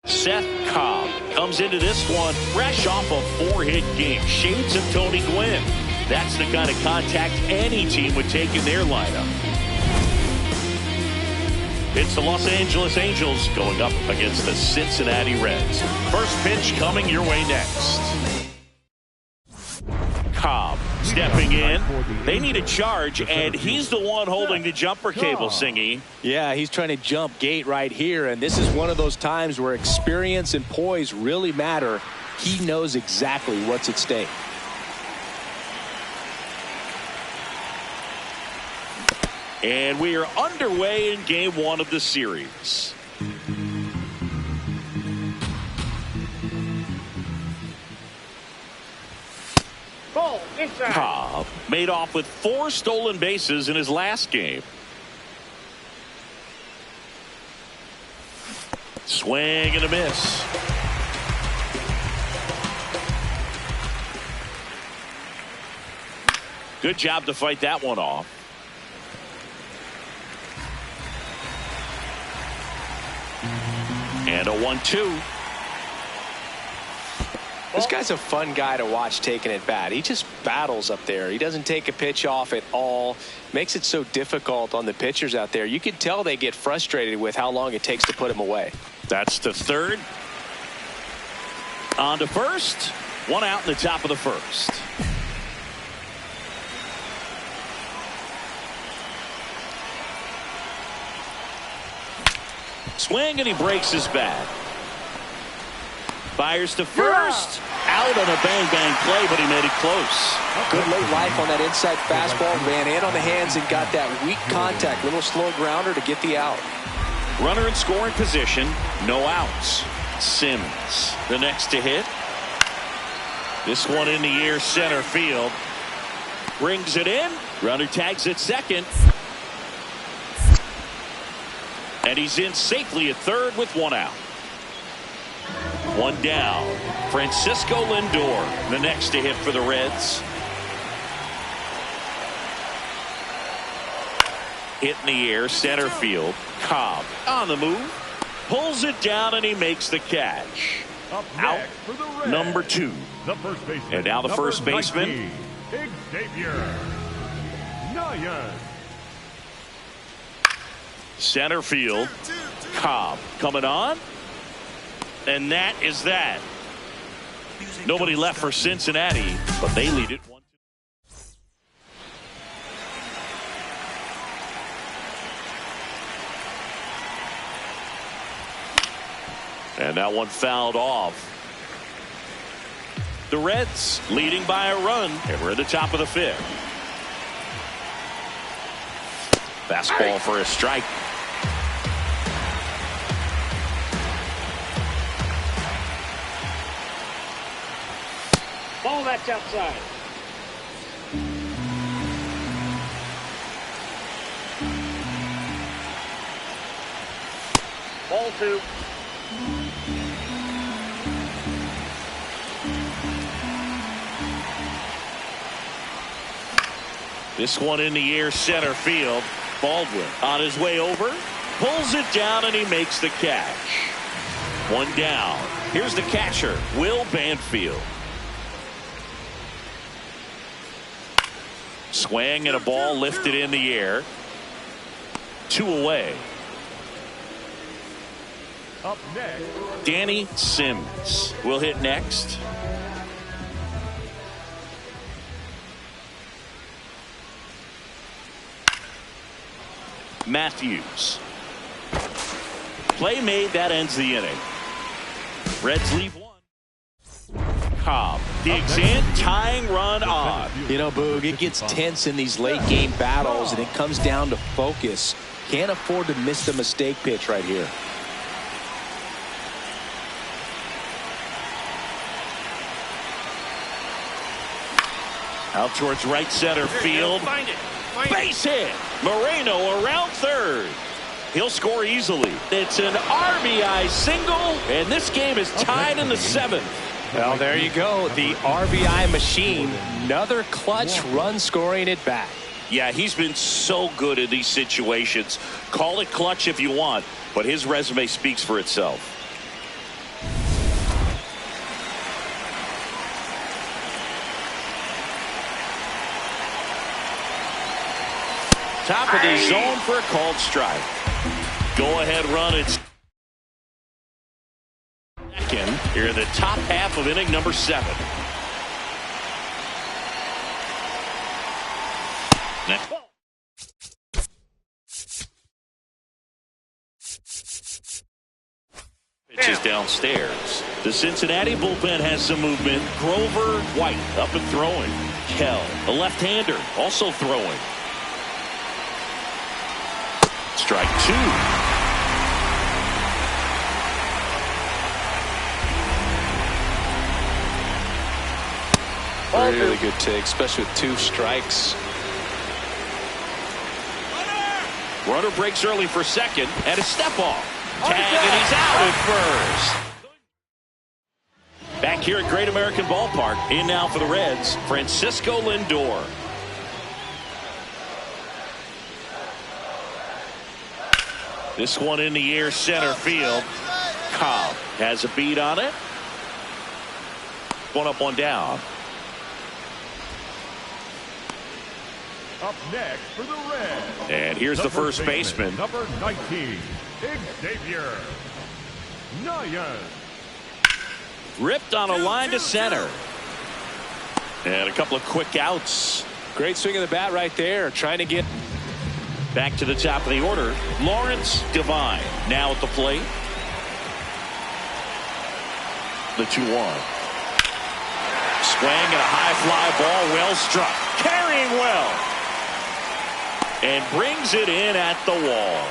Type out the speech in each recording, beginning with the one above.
Szen Cobb comes into this one fresh off a 4-hit game. Shades of Tony Gwynn. That's the kind of contact any team would take in their lineup. It's the Los Angeles Angels going up against the Cincinnati Reds. First pitch coming your way next. Cobb stepping in. They need a charge, and he's the one holding the jumper cable, Singy. Yeah, he's trying to jump gate right here, and this is one of those times where experience and poise really matter. He knows exactly what's at stake. And we are underway in game one of the series. Cobb made off with 4 stolen bases in his last game. Swing and a miss. Good job to fight that one off. And a 1-2. This guy's a fun guy to watch taking at bat. He just battles up there. He doesn't take a pitch off at all. Makes it so difficult on the pitchers out there. You can tell they get frustrated with how long it takes to put him away. That's to third. On to first. 1 out in the top of the first. Swing, and he breaks his bat. Fires to first. Out on a bang-bang play, but he made it close. Good late life on that inside fastball. Ran in on the hands and got that weak contact. Little slow grounder to get the out. Runner in scoring position. No outs. Simmons, the next to hit. This one in the air, center field. Brings it in. Runner tags at second. And he's in safely at third with 1 out. 1 down. Francisco Lindor, the next to hit for the Reds. Hit in the air, center field. Cobb on the move. Pulls it down, and he makes the catch. Out number 2. And now the first baseman. Center field. Cobb coming on. And that is that. Nobody left for Cincinnati, but they lead it 1-2. And that one fouled off. The Reds leading by a run, and we're at the top of the 5th. Fastball for a strike. Ball that's outside. Ball 2. This one in the air, center field. Baldwin on his way over. Pulls it down, and he makes the catch. 1 down. Here's the catcher, Will Banfield. Swing and a ball lifted in the air. 2 away. Up next, Danny Sims will hit next. Matthews. Play made, that ends the inning. Reds leave 1. Cobb digs in, tying run on. You know, Boog, it gets tense in these late game battles, and it comes down to focus. Can't afford to miss the mistake pitch right here. Out towards right center field. Base hit. Moreno around third. He'll score easily. It's an RBI single, and this game is tied in the 7th. Well, there you go. The RBI machine. Another clutch run scoring at bat. Yeah, he's been so good in these situations. Call it clutch if you want, but his resume speaks for itself. Top of the zone for a called strike. Go ahead run. It's second here in the top half of inning number 7. Next ball. Pitches downstairs. The Cincinnati bullpen has some movement. Grover, White up and throwing. Kell, a left-hander, also throwing. Strike 2. Really good take, especially with 2 strikes. Runner breaks early for second and a step off. Tag and he's out at first. Back here at Great American Ballpark. In now for the Reds, Francisco Lindor. This one in the air center field. Cobb has a beat on it. One up, one down. Up next for the Reds. And here's the first baseman. Number 19, Xavier Nyan. Ripped on a line to center. And a couple of quick outs. Great swing of the bat right there, trying to get back to the top of the order. Lawrence Devine now at the plate. The 2-1. Swing and a high fly ball, well struck. Carrying well. And brings it in at the wall.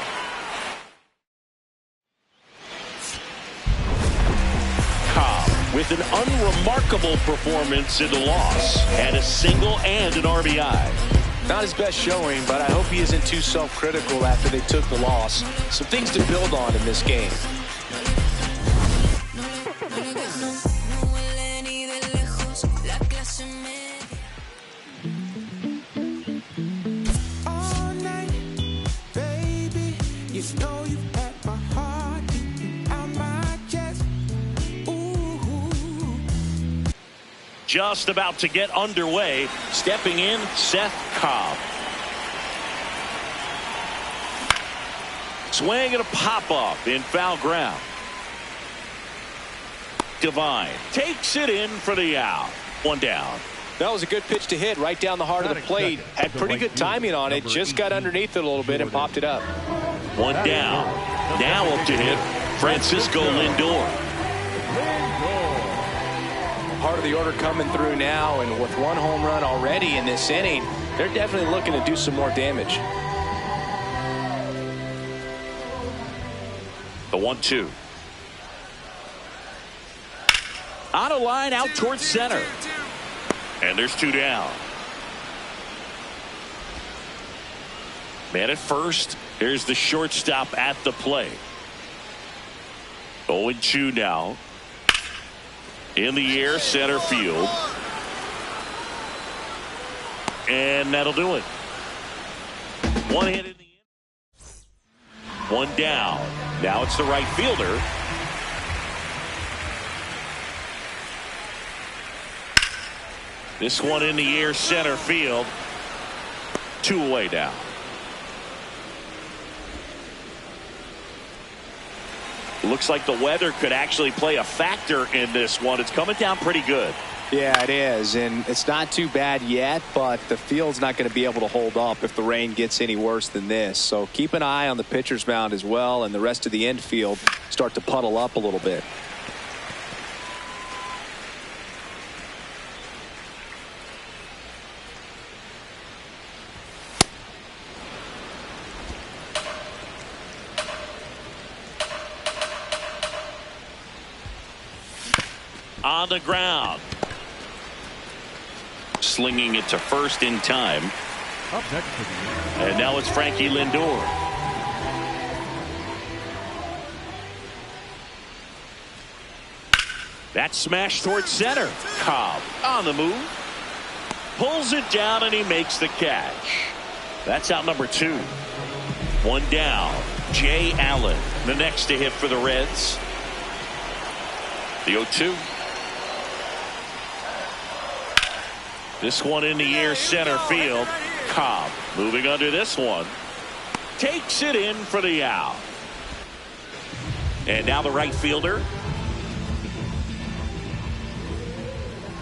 Cobb with an unremarkable performance in the loss. Had a single and an RBI. not his best showing, but I hope he isn't too self-critical after they took the loss. Some things to build on in this game. Just about to get underway. Stepping in, Szen Cobb. Swing and a pop-up in foul ground. Devine takes it in for the out. One down. That was a good pitch to hit right down the heart of the plate. Had pretty good timing on it. Just got underneath it a little bit and popped it up. One down. Now up to hit Francisco Lindor. Part of the order coming through now, and with one home run already in this inning, they're definitely looking to do some more damage. The 1-2. On a line out towards center. And there's two down. Man at first. Here's the shortstop at the plate. 0-2 now. In the air, center field. And that'll do it. One hit in the end. One down. Now it's the right fielder. This one in the air, center field. Two away now. Looks like the weather could actually play a factor in this one. It's coming down pretty good. Yeah, it is, and it's not too bad yet, but the field's not going to be able to hold up if the rain gets any worse than this. So keep an eye on the pitcher's mound as well, and the rest of the infield start to puddle up a little bit. On the ground. Slinging it to first in time. Up next to the and now it's Frankie Lindor. That smash towards center. Cobb on the move. Pulls it down and he makes the catch. That's out number 2. One down. Jay Allen, the next to hit for the Reds. The 0-2. This one in the air, center field. Cobb moving under this one. Takes it in for the out. And now the right fielder.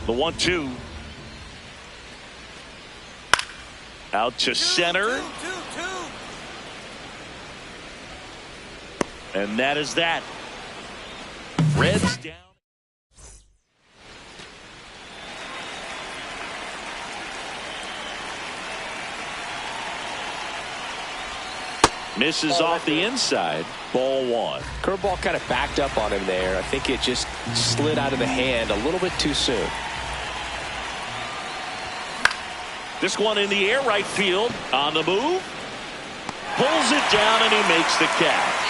The 1-2. Out to center. And that is that. Reds down. Misses off the inside. Ball 1. Curveball kind of backed up on him there. I think it just slid out of the hand a little bit too soon. This one in the air, right field. On the move. Pulls it down and he makes the catch.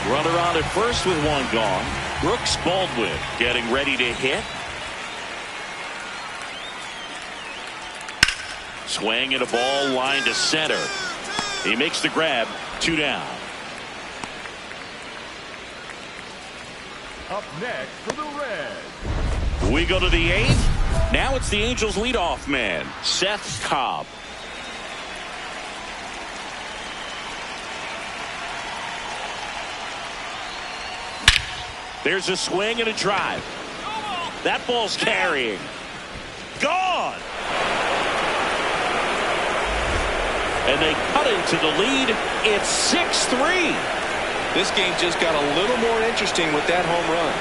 Runner on at first with one gone. Brooks Baldwin getting ready to hit. Swing and a ball line to center. He makes the grab. 2 down. Up next for the Reds. We go to the 8th. Now it's the Angels leadoff man, Szen Cobb. There's a swing and a drive. That ball's carrying. Gone. And they cut into the lead. It's 6-3. This game just got a little more interesting with that home run.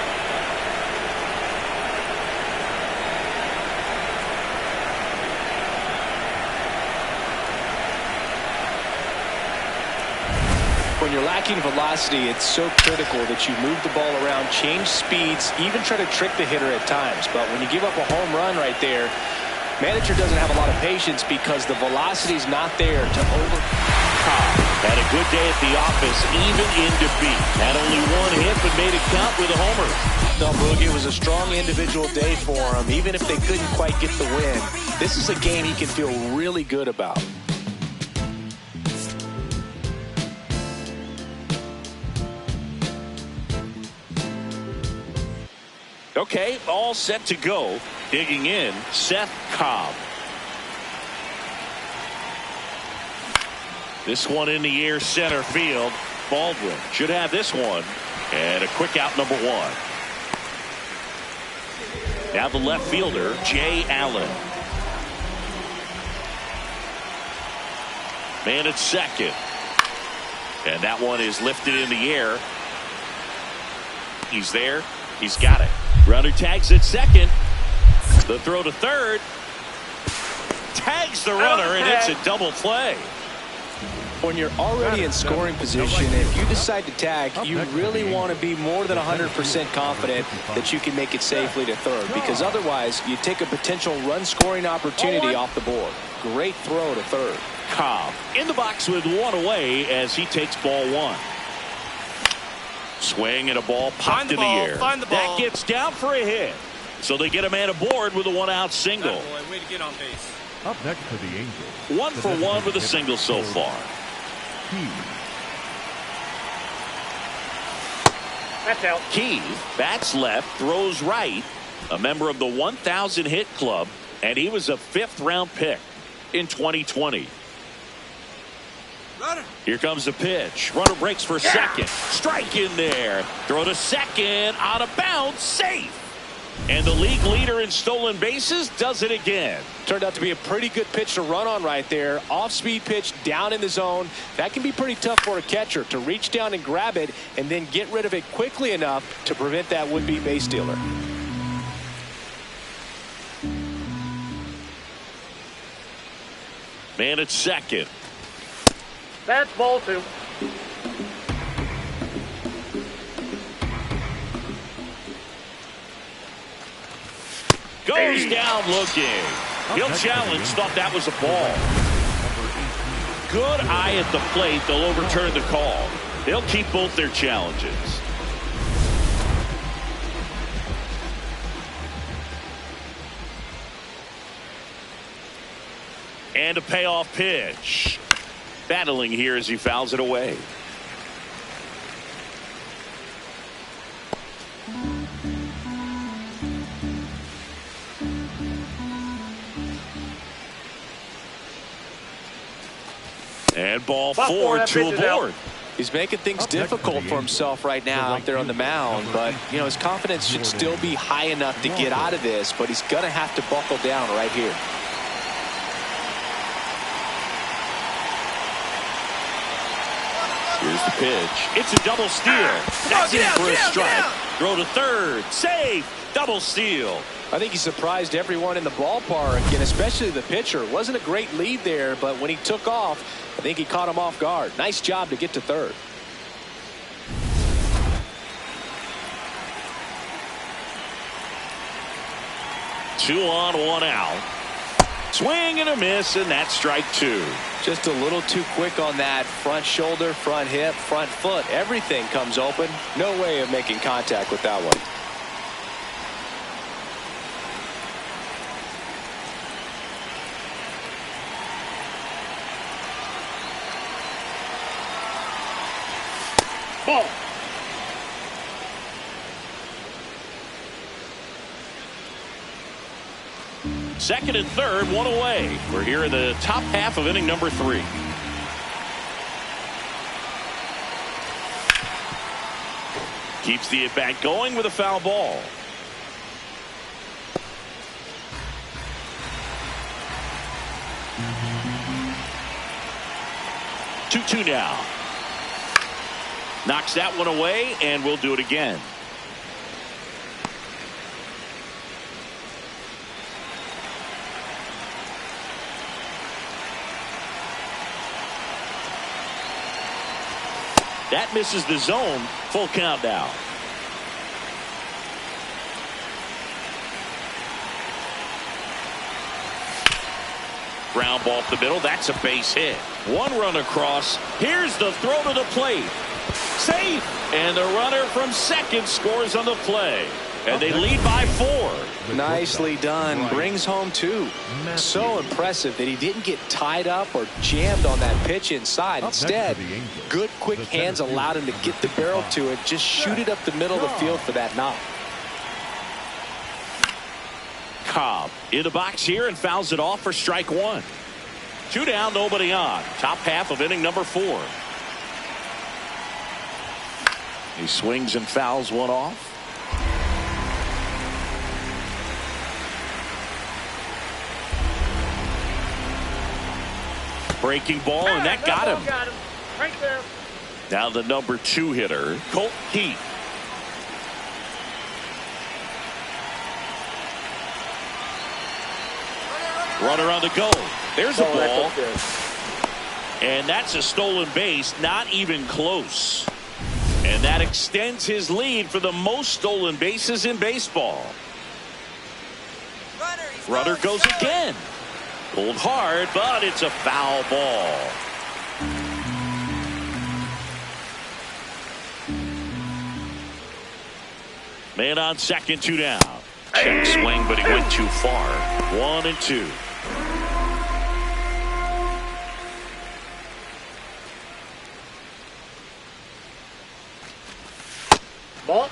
When you're lacking velocity, it's so critical that you move the ball around, change speeds, even try to trick the hitter at times. But when you give up a home run right there, manager doesn't have a lot of patience because the velocity's not there to overcome. Had a good day at the office, even in defeat. Had only one hit, but made it count with a homer. No, Boog, it was a strong individual day for him. Even if they couldn't quite get the win, this is a game he can feel really good about. Okay, all set to go. Digging in, Szen Cobb. This one in the air, center field. Baldwin should have this one. And a quick out, number 1. Now the left fielder, Jay Allen. Man at second. And that one is lifted in the air. He's there. He's got it. Runner tags at second. The throw to third. Tags the runner, and it's a double play. When you're already in scoring position, if you decide to tag, you really want to be more than 100% confident that you can make it safely to third, because otherwise you take a potential run-scoring opportunity off the board. Great throw to third. Cobb in the box with one away as he takes ball 1. Swing and a ball popped in the air. That gets down for a hit. So they get a man aboard with a 1-out single. Way to get on base. Up next for the Angels. 1 for 1 with a single so far. That's out. Key bats left, throws right. A member of the 1,000 hit club, and he was a 5th-round pick in 2020. Runner. Here comes the pitch. Runner breaks for second. Strike in there. Throw to second. Out of bounds. Safe. And the league leader in stolen bases does it again. Turned out to be a pretty good pitch to run on right there. Off-speed pitch down in the zone. That can be pretty tough for a catcher to reach down and grab it and then get rid of it quickly enough to prevent that would-be base stealer. Man at second. That's ball 2. Goes down looking. He'll challenge. Thought that was a ball. Good eye at the plate. They'll overturn the call. They'll keep both their challenges. And a payoff pitch. Battling here as he fouls it away. And ball Ball four, four that to pitch is a out. board. He's making things Up next difficult for the for Angels, himself right now out there on the mound, but you know his confidence should still be high enough to get out of this, but he's gonna have to buckle down right here. Here's the pitch. It's a double steal. That's in for a strike. Throw to third. Safe. Double steal. I think he surprised everyone in the ballpark, and especially the pitcher. Wasn't a great lead there, but when he took off, I think he caught him off guard. Nice job to get to third. Two on, one out. Swing and a miss, and that's strike two. Just a little too quick on that. Front shoulder, front hip, front foot. Everything comes open. No way of making contact with that one. Ball. Second and third, one away. We're here in the top half of inning number 3. Keeps the at-bat going with a foul ball. Two now. Knocks that one away, and we'll do it again. That misses the zone. Full count now. Ground ball up the middle. That's a base hit. One run across. Here's the throw to the plate. Safe. And the runner from second scores on the play. And they lead by 4. Nicely done. Brings home 2. So impressive that he didn't get tied up or jammed on that pitch inside. Instead, good quick hands allowed him to get the barrel to it. Just shoot it up the middle of the field for that knock. Cobb in the box here and fouls it off for strike 1. 2 down, nobody on. Top half of inning number 4. He swings and fouls one off. Breaking ball, and that got him. Got him. Right there. Now the number 2 hitter, Colt Heath. Runner on the go. There's a ball. And that's a stolen base, not even close. And that extends his lead for the most stolen bases in baseball. Runner goes again. Pulled hard, but it's a foul ball. Man on second, 2 down. Check swing, but he went too far. 1 and 2. Ball.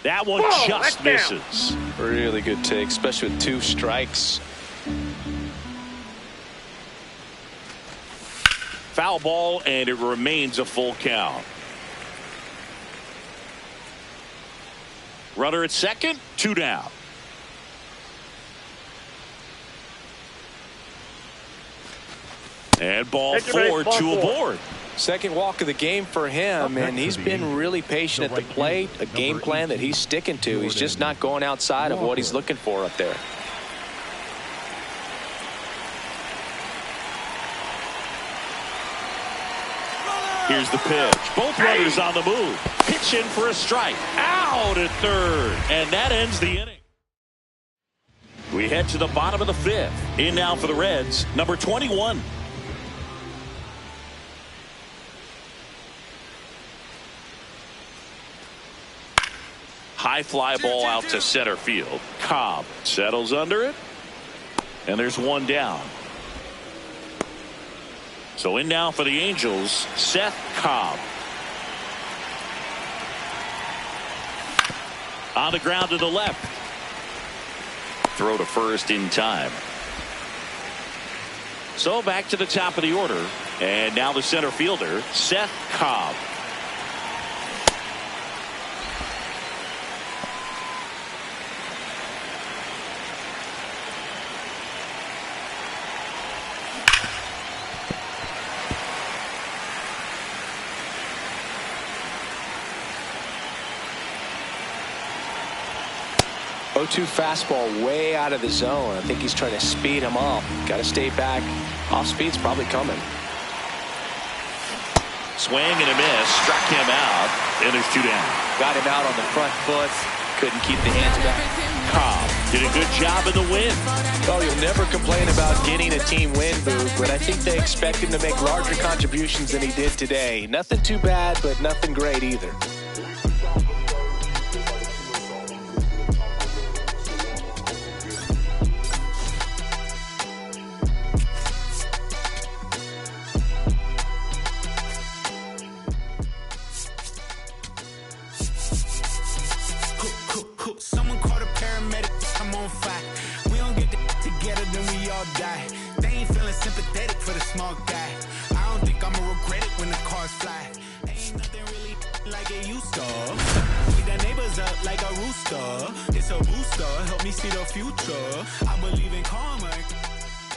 That one Whoa, just that's misses. Really good take, especially with 2 strikes. Foul ball, and it remains a full count. Runner at second, 2 down. And ball 4 to a board. Second walk of the game for him, and he's been really patient at the plate. A game plan that he's sticking to. He's just not going outside of what he's looking for up there. Here's the pitch. Both runners on the move. Pitch in for a strike. Out at third. And that ends the inning. We head to the bottom of the 5th. In now for the Reds, number 21. High fly ball out to center field. Cobb settles under it. And there's 1 down. So in now for the Angels, Szen Cobb. On the ground to the left. throw to first in time. So back to the top of the order. And now the center fielder, Szen Cobb. Oh-2 fastball way out of the zone. I think he's trying to speed him up. Got to stay back. Off speed's probably coming. Swing and a miss. Struck him out. And there's 2 down. Got him out on the front foot. Couldn't keep the hands back. Cobb did a good job in the win. Oh, you'll never complain about getting a team win, Boog, but I think they expect him to make larger contributions than he did today. Nothing too bad, but nothing great either. Someone called a paramedic, I'm on fire. We don't get together, then we all die. They ain't feeling sympathetic for the small guy. I don't think I'ma regret it when the cars fly. Ain't nothing really like it used to. Wake the neighbors up like a rooster. It's a booster, help me see the future. I believe in karma,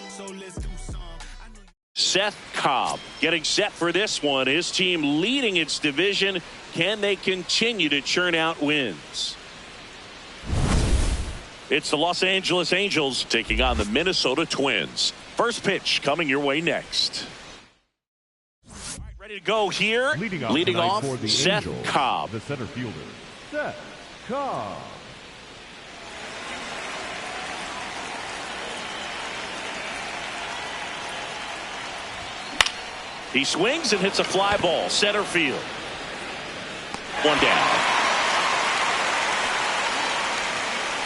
so let's do some. Szen Cobb getting set for this one. His team leading its division. Can they continue to churn out wins? It's the Los Angeles Angels taking on the Minnesota Twins. First pitch coming your way next. Ready to go here. Leading off for the Szen Angels, Cobb. the center fielder, Szen Cobb. He swings and hits a fly ball center field. 1 down.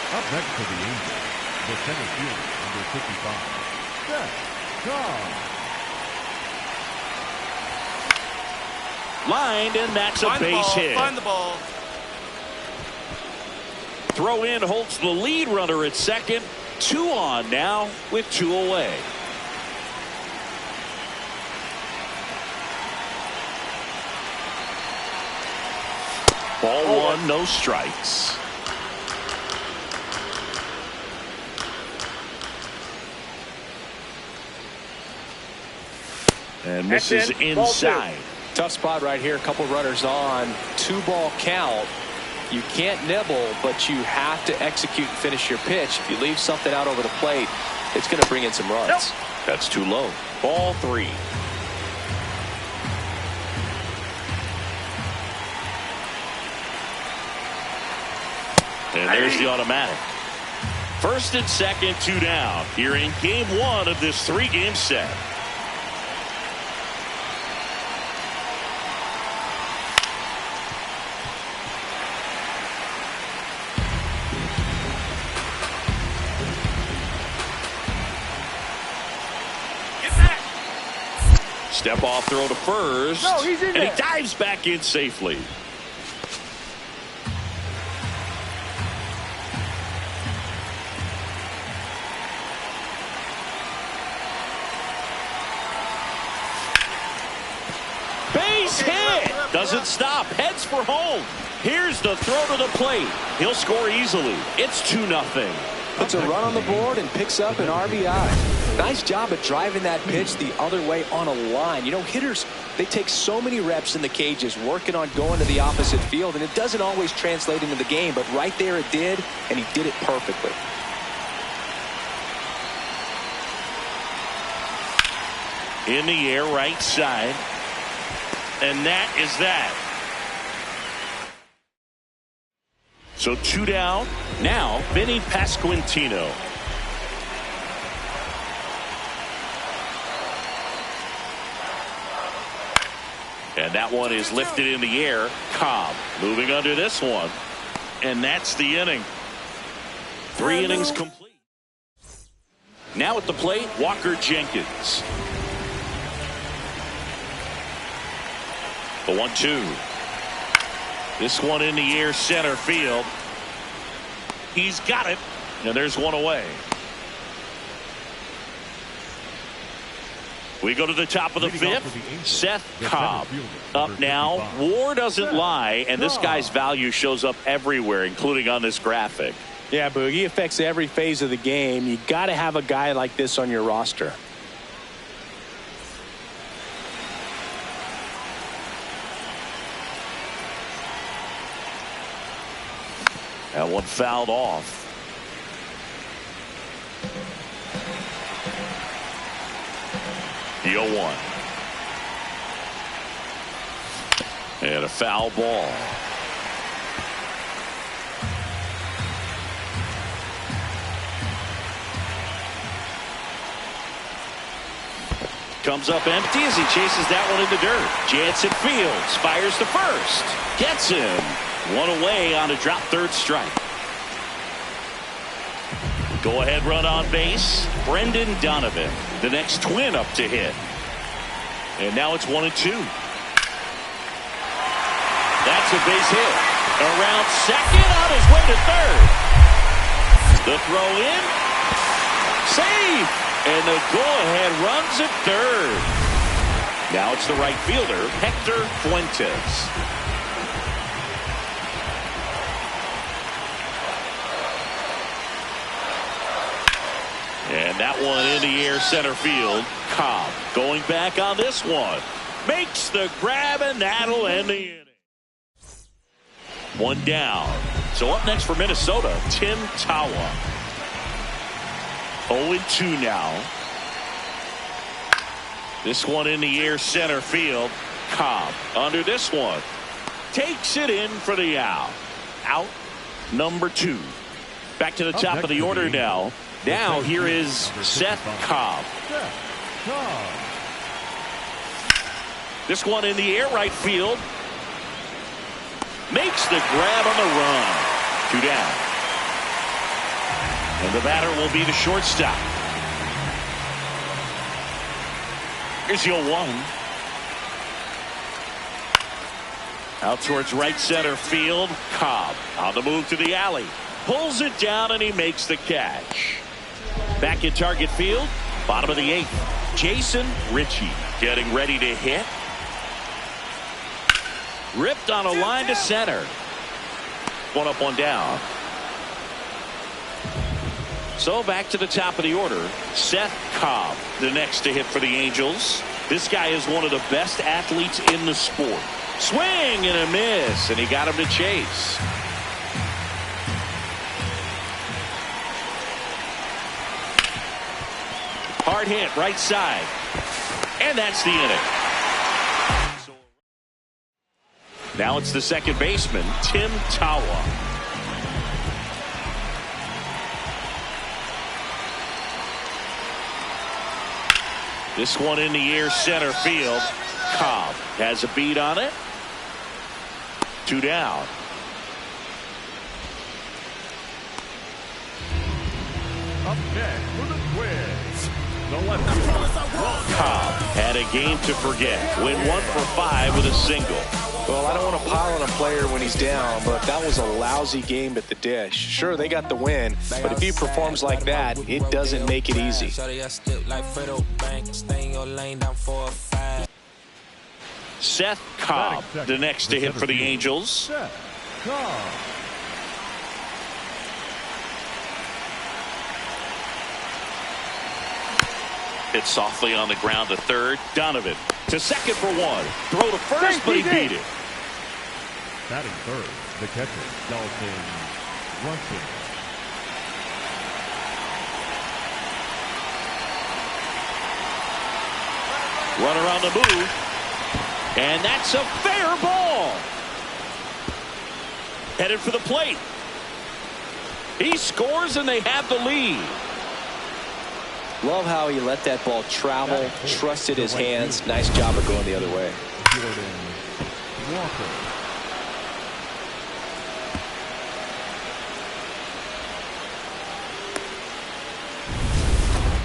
Up next for the Angels, the center fielder, number 55, Szen Cobb. Lined, and that's a base hit. Find the ball. Throw in holds the lead runner at second. 2 on now with 2 away. Ball 1, no strikes. And this is inside. Tough spot right here. A couple runners on. 2-ball count. You can't nibble, but you have to execute and finish your pitch. If you leave something out over the plate, it's going to bring in some runs. Nope. That's too low. Ball 3. And there's the automatic. First and second, 2 down. Here in game 1 of this 3-game set. Step off throw to first. No, he's in and there. He dives back in safely. Base hit. Doesn't stop. Heads for home. Here's the throw to the plate. He'll score easily. It's 2-0. Puts a run on the board and picks up an RBI. Nice job of driving that pitch the other way on a line. You know, hitters, they take so many reps in the cages working on going to the opposite field, and it doesn't always translate into the game, but right there it did, and he did it perfectly. In the air, right side. And that is that. So 2 down. Now, Vinny Pasquantino. And that one is lifted in the air. Cobb moving under this one. And that's the inning. 3 innings complete. Now at the plate, Walker Jenkins. The 1-2. This one in the air, center field. He's got it. And there's one away. We go to the top of the fifth. Szen Cobb up now. WAR doesn't lie, and this guy's value shows up everywhere, including on this graphic. Yeah, Boog, he affects every phase of the game. You got to have a guy like this on your roster. That one fouled off. The 0-1. And a foul ball. Comes up empty as he chases that one in the dirt. Jansen fields, fires to first. Gets him. One away on a drop third strike. Go ahead run on base. Brendan Donovan, the next twin up to hit. And now it's 1-2. That's a base hit. Around second, on his way to third. The throw in. Save. And the go-ahead runs at third. Now it's the right fielder, Hector Fuentes. And that one in the air center field. Cobb going back on this one. Makes the grab, and that'll end the inning. One down. So up next for Minnesota, Tim Tawa. 0-2 now. This one in the air center field. Cobb under this one. Takes it in for the out. Out number 2. Back to the top of the order now. Now here is Szen Cobb. This one in the air right field. Makes the grab on the run. 2 down. And the batter will be the shortstop. Here's the 0-1. Out towards right center field. Cobb on the move to the alley. Pulls it down and he makes the catch. Back in target field. Bottom of the 8th. Jason Ritchie getting ready to hit. Ripped on a line to center. 1 up, 1 down. So back to the top of the order. Szen Cobb, the next to hit for the Angels. This guy is one of the best athletes in the sport. Swing and a miss, and he got him to chase. Hard hit, right side. And that's the inning. Now it's the second baseman, Tim Tawa. This one in the air center field. Cobb has a beat on it. 2 down. Up next for the Twins, the left fielder, Cobb had a game to forget. Went 1 for 5 with a single. Well, I don't want to pile on a player when he's down, but that was a lousy game at the dish. Sure, they got the win, but if he performs like that, it doesn't make it easy. Szen Cobb, the next to hit for the Angels. Szen Cobb. Hit softly on the ground to third. Donovan to second for 1. Throw to first, but he beat it. Batting third, the catcher, Dalton Brunson. Runner on the move. And that's a fair ball. Headed for the plate. He scores and they have the lead. Love how he let that ball travel, trusted his hands. Nice job of going the other way. Jordan Walker.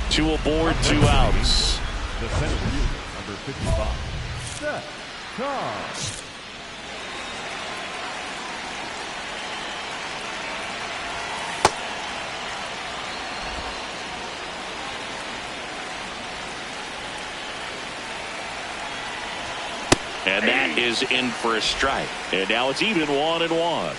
Two aboard, 2 outs. The center fielder, number 55, Szen Cobb. And that is in for a strike. And now it's even 1-1.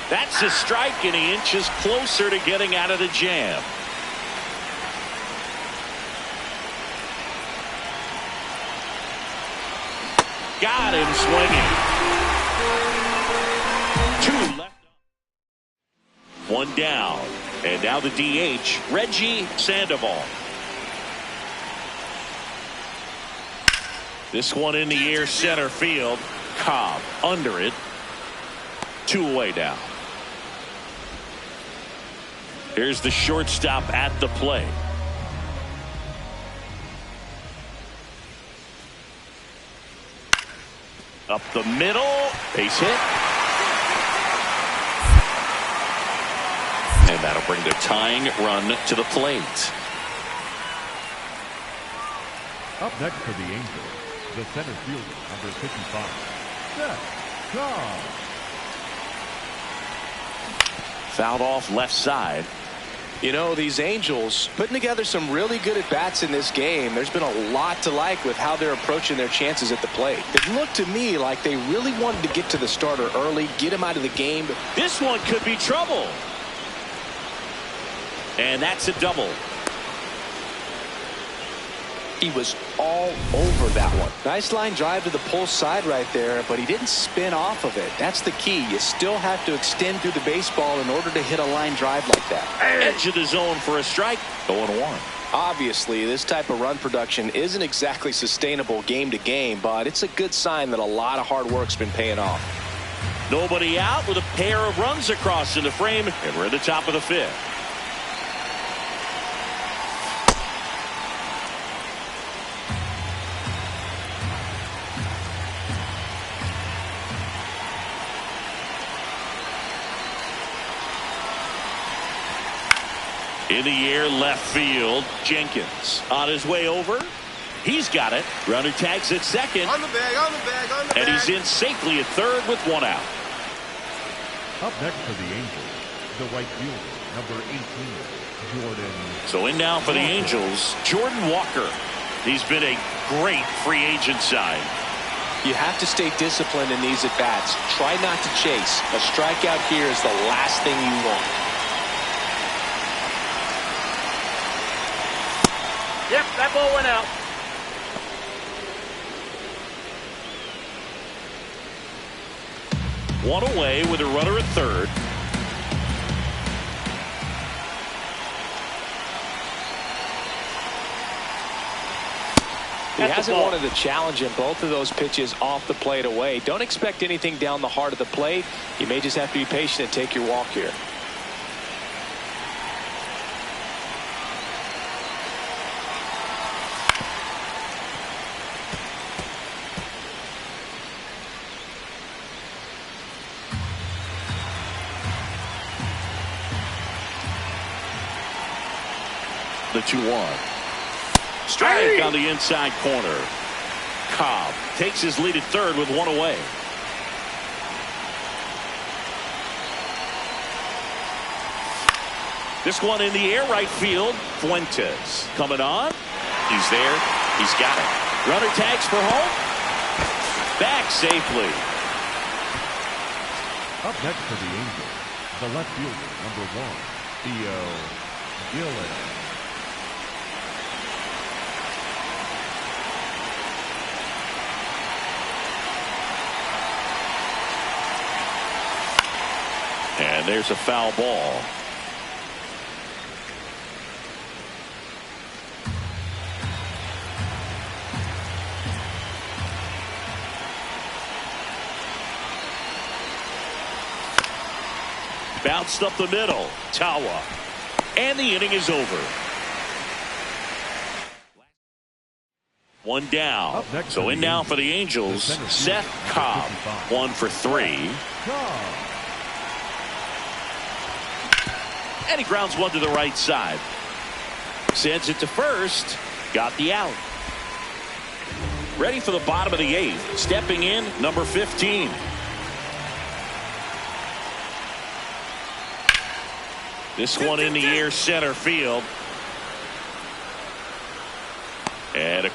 That's a strike, and he inches closer to getting out of the jam. Got him swinging. 2 left. 1 down. And now the DH, Reggie Sandoval. This one in the air, center field. Cobb under it. 2 away now. Here's the shortstop at the plate. Up the middle, base hit. And that'll bring the tying run to the plate. Up next for the Angels, the center fielder, number 55, Szen Cobb. Fouled off left side. You know, these Angels putting together some really good at-bats in this game. There's been a lot to like with how they're approaching their chances at the plate. It looked to me like they really wanted to get to the starter early, get him out of the game. This one could be trouble. And that's a double. He was all over that one. Nice line drive to the pull side right there, but he didn't spin off of it. That's the key. You still have to extend through the baseball in order to hit a line drive like that. Edge of the zone for a strike. 0-1. Obviously, this type of run production isn't exactly sustainable game to game, but it's a good sign that a lot of hard work's been paying off. Nobody out with a pair of runs across in the frame, and we're at the top of the 5th. In the air, left field, Jenkins on his way over. He's got it. Runner tags at second. On the bag, on the bag, on the bag. And he's in safely at third with 1 out. Up next for the Angels, the right fielder, number 18, Jordan. So in now for the Angels, Jordan Walker. He's been a great free agent sign. You have to stay disciplined in these at-bats. Try not to chase. A strikeout here is the last thing you want. Yep, that ball went out. One away with a runner at third. He hasn't wanted to challenge him. Both of those pitches off the plate away. Don't expect anything down the heart of the plate. You may just have to be patient and take your walk here. The 2-1. Strike on the inside corner. Cobb takes his lead at third with 1 away. This one in the air, right field. Fuentes coming on. He's there. He's got it. Runner tags for home. Back safely. Up next for the Angels, the left fielder, number 1, Theo Gillen. And there's a foul ball. Bounced up the middle. Tawa. And the inning is over. 1 down. So in now for the Angels, Szen Cobb. 1 for 3. And he grounds one to the right side. Sends it to first. Got the out. Ready for the bottom of the 8th. Stepping in, number 15. This one in the air, center field.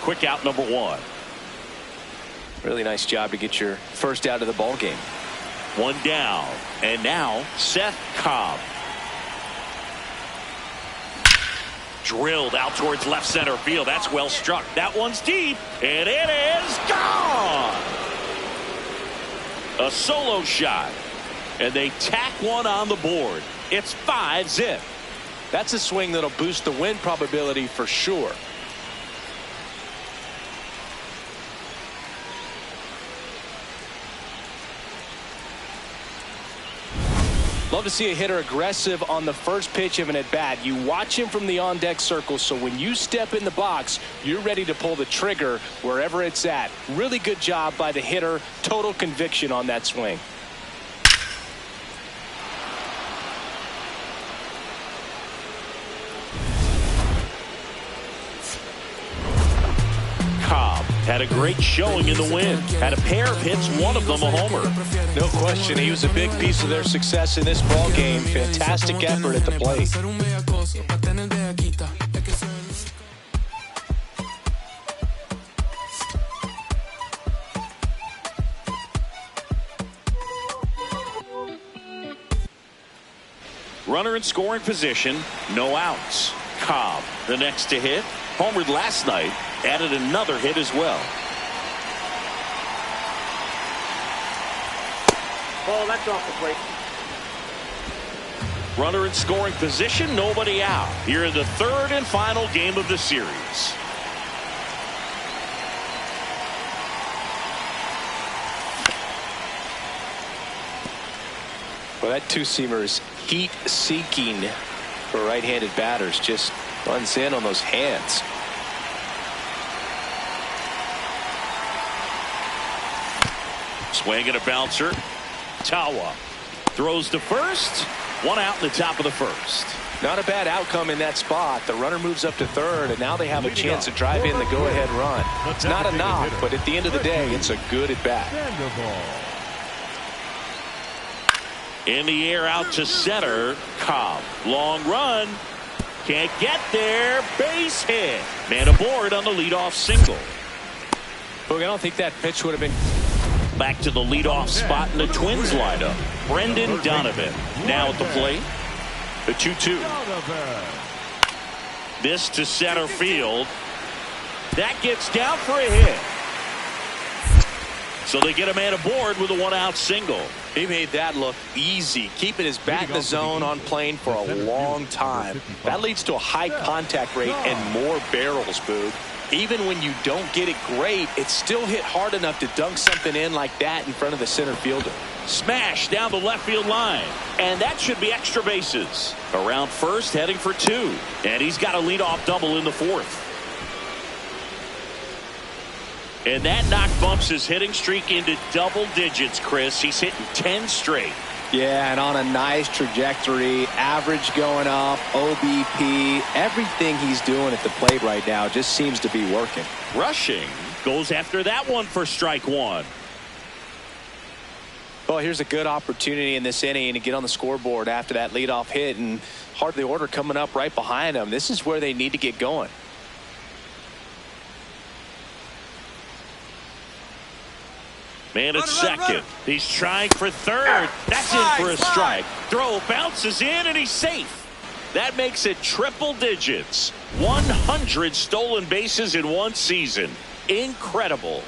quick out, number 1. Really nice job to get your first out of the ball game. 1 down. And now Szen Cobb. Drilled out towards left center field. That's well struck. That one's deep. And it is gone. A solo shot. And they tack one on the board. It's 5-zip. That's a swing that'll boost the win probability for sure. Love to see a hitter aggressive on the first pitch of an at-bat. You watch him from the on-deck circle, so when you step in the box, you're ready to pull the trigger wherever it's at. Really good job by the hitter. Total conviction on that swing. Cobb had a great showing in the win. Had a pair of hits, one of them a homer. No question, he was a big piece of their success in this ball game. Fantastic effort at the plate. Runner in scoring position, no outs. Cobb, the next to hit, homered last night, added another hit as well. Ball, that's off the plate. Runner in scoring position, nobody out. Here in the 3rd and final game of the series. Well, that two-seamer is heat-seeking for right-handed batters. Just runs in on those hands. Swing and a bouncer. Tawa throws to first. 1 out in the top of the 1st. Not a bad outcome in that spot. The runner moves up to 3rd, and now they have a chance to drive in the go-ahead run. It's not a knock, but at the end of the day, it's a good at-bat. In the air out to center. Cobb. Long run. Can't get there. Base hit. Man aboard on the leadoff single. Look, I don't think that pitch would have been. Back to the leadoff spot in the Twins lineup. Brendan Donovan now at the plate. The 2-2. This to center field. That gets down for a hit. So they get a man aboard with a 1-out single. He made that look easy, keeping his bat in the zone on plane for a long time. That leads to a high contact rate and more barrels, Boog. Even when you don't get it great, it's still hit hard enough to dunk something in like that in front of the center fielder. Smash down the left field line. And that should be extra bases. Around first, heading for 2. And he's got a leadoff double in the 4th. And that knock bumps his hitting streak into double digits, Chris. He's hitting 10 straight. Yeah, and on a nice trajectory, average going up, OBP, everything he's doing at the plate right now just seems to be working. Rushing goes after that one for strike 1. Well, here's a good opportunity in this inning to get on the scoreboard after that leadoff hit, and heart of the order coming up right behind them. This is where they need to get going. Man at second. He's trying for 3rd. That's in for a strike. Throw bounces in and he's safe. That makes it triple digits. 100 stolen bases in one season. Incredible.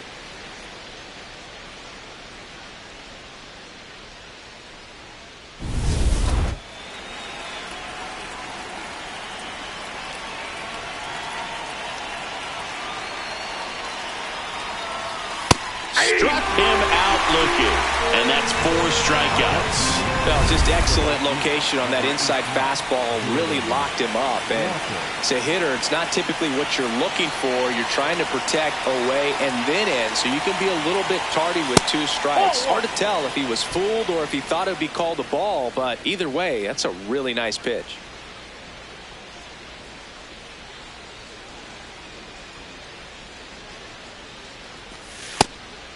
Struck him out looking, and that's 4 strikeouts. Well, just excellent location on that inside fastball. Really locked him up. And as a hitter, it's not typically what you're looking for. You're trying to protect away and then in, so you can be a little bit tardy with 2 strikes. Hard to tell if he was fooled or if he thought it would be called a ball, but either way, that's a really nice pitch.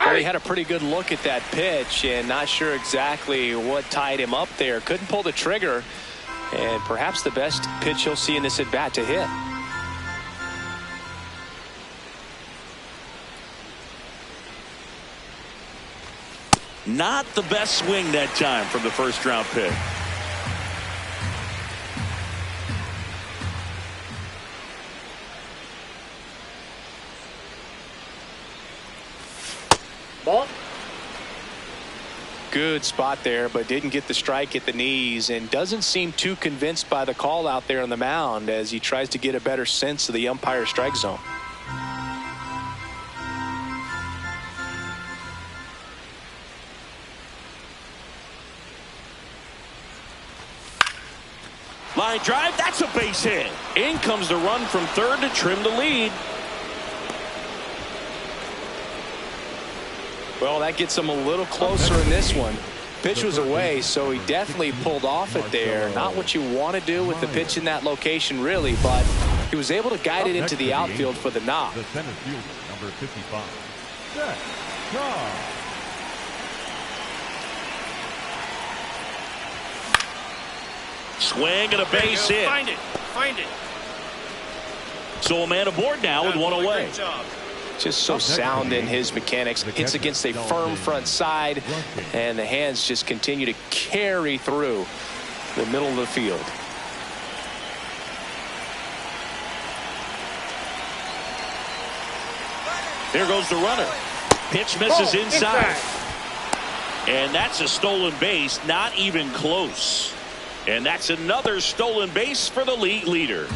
Well, he had a pretty good look at that pitch and not sure exactly what tied him up there. Couldn't pull the trigger, and perhaps the best pitch he'll see in this at-bat to hit. Not the best swing that time from the first round pick. Ball. Good spot there, but didn't get the strike at the knees and doesn't seem too convinced by the call out there on the mound as he tries to get a better sense of the umpire strike zone. Line drive, that's a base hit. In comes the run from third to trim the lead. Well, that gets him a little closer in this one. Pitch was away, so he definitely pulled off it there. Not what you want to do with the pitch in that location, really, but he was able to guide it into the outfield for the knock. The center fielder, number 55, Szen Cobb. Swing and a base hit. Find it. Find it. So a man aboard now with one away. Great job. Just so sound in his mechanics. Hits against a firm front side, and the hands just continue to carry through the middle of the field. There goes the runner. Pitch misses inside. And that's a stolen base, not even close. And that's another stolen base for the league leader.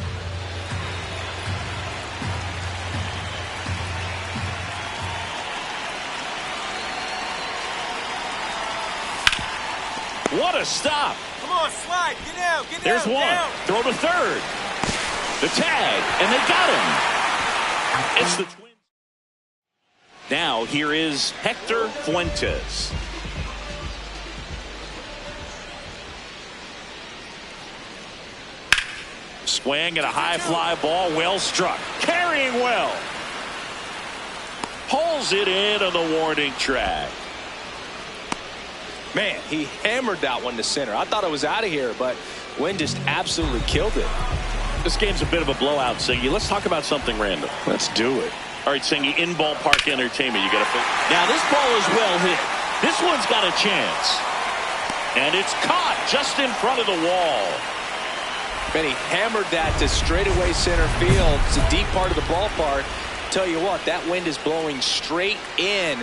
What a stop. Come on, slide. Get down. Get down. There's one. Down. Throw to third. The tag, and they got him. It's the Twins. Now here is Hector Fuentes. Swing and a high fly ball, well struck. Carrying well. Pulls it in on the warning track. Man, he hammered that one to center. I thought it was out of here, but Wynn just absolutely killed it. This game's a bit of a blowout, Singy. Let's talk about something random. Let's do it. All right, Singy, in ballpark entertainment, you got to. Now this ball is well hit. This one's got a chance, and it's caught just in front of the wall. Man, he hammered that to straightaway center field. It's a deep part of the ballpark. Tell you what, that wind is blowing straight in.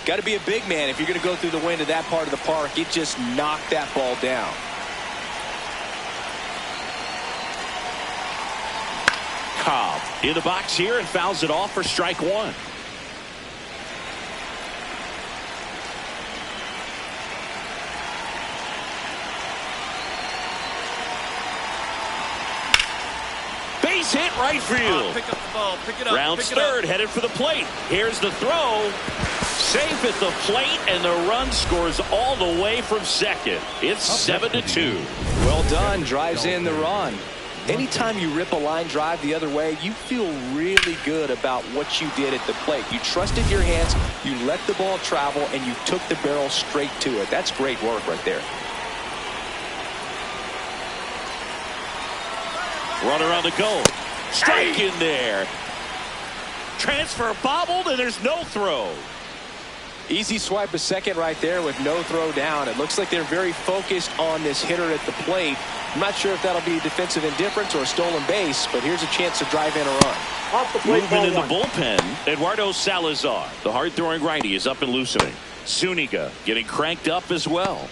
Got to be a big man if you're going to go through the wind of that part of the park. It just knocked that ball down. Cobb in the box here and fouls it off for strike one. Base hit right field. Pick up the ball. Pick it up. Rounds third, headed for the plate. Here's the throw. Safe at the plate, and the run scores all the way from second. It's 7-2. Well done. Drives in the run. Anytime you rip a line drive the other way, you feel really good about what you did at the plate. You trusted your hands, you let the ball travel, and you took the barrel straight to it. That's great work right there. Runner on the go. Strike in there. Transfer bobbled, and there's no throw. Easy swipe a second right there with no throw down. It looks like they're very focused on this hitter at the plate. I'm not sure if that'll be defensive indifference or a stolen base, but here's a chance to drive in a run. Off the plate, movement in the bullpen. Eduardo Salazar, the hard-throwing righty, is up and loosening. Zuniga getting cranked up as well.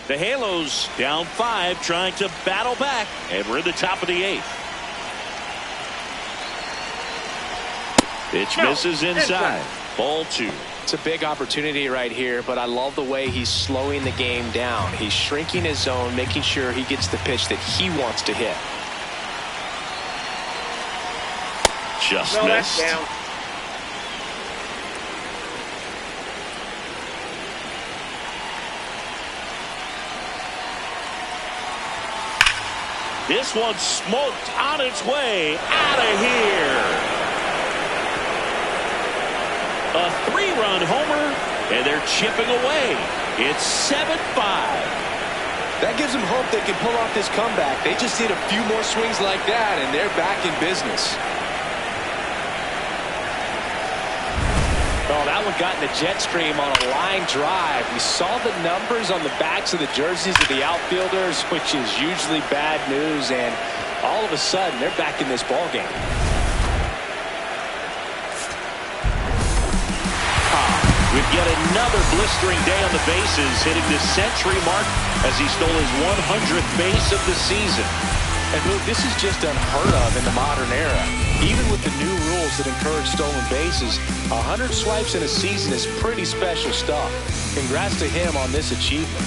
The Halos down 5, trying to battle back, and we're in the top of the 8th. Pitch misses inside. Ball 2. It's a big opportunity right here, but I love the way he's slowing the game down. He's shrinking his zone, making sure he gets the pitch that he wants to hit. Just that's missed. down. This one's smoked on its way out of here. A 3-run homer, and they're chipping away. It's 7-5. That gives them hope they can pull off this comeback. They just need a few more swings like that, and they're back in business. Oh, that that one got in the jet stream on a line drive. We saw the numbers on the backs of the jerseys of the outfielders, which is usually bad news, and all of a sudden they're back in this ball game. With yet another blistering day on the bases, hitting the century mark as he stole his 100th base of the season. And Luke, this is just unheard of in the modern era. Even with the new rules that encourage stolen bases, 100 swipes in a season is pretty special stuff. Congrats to him on this achievement.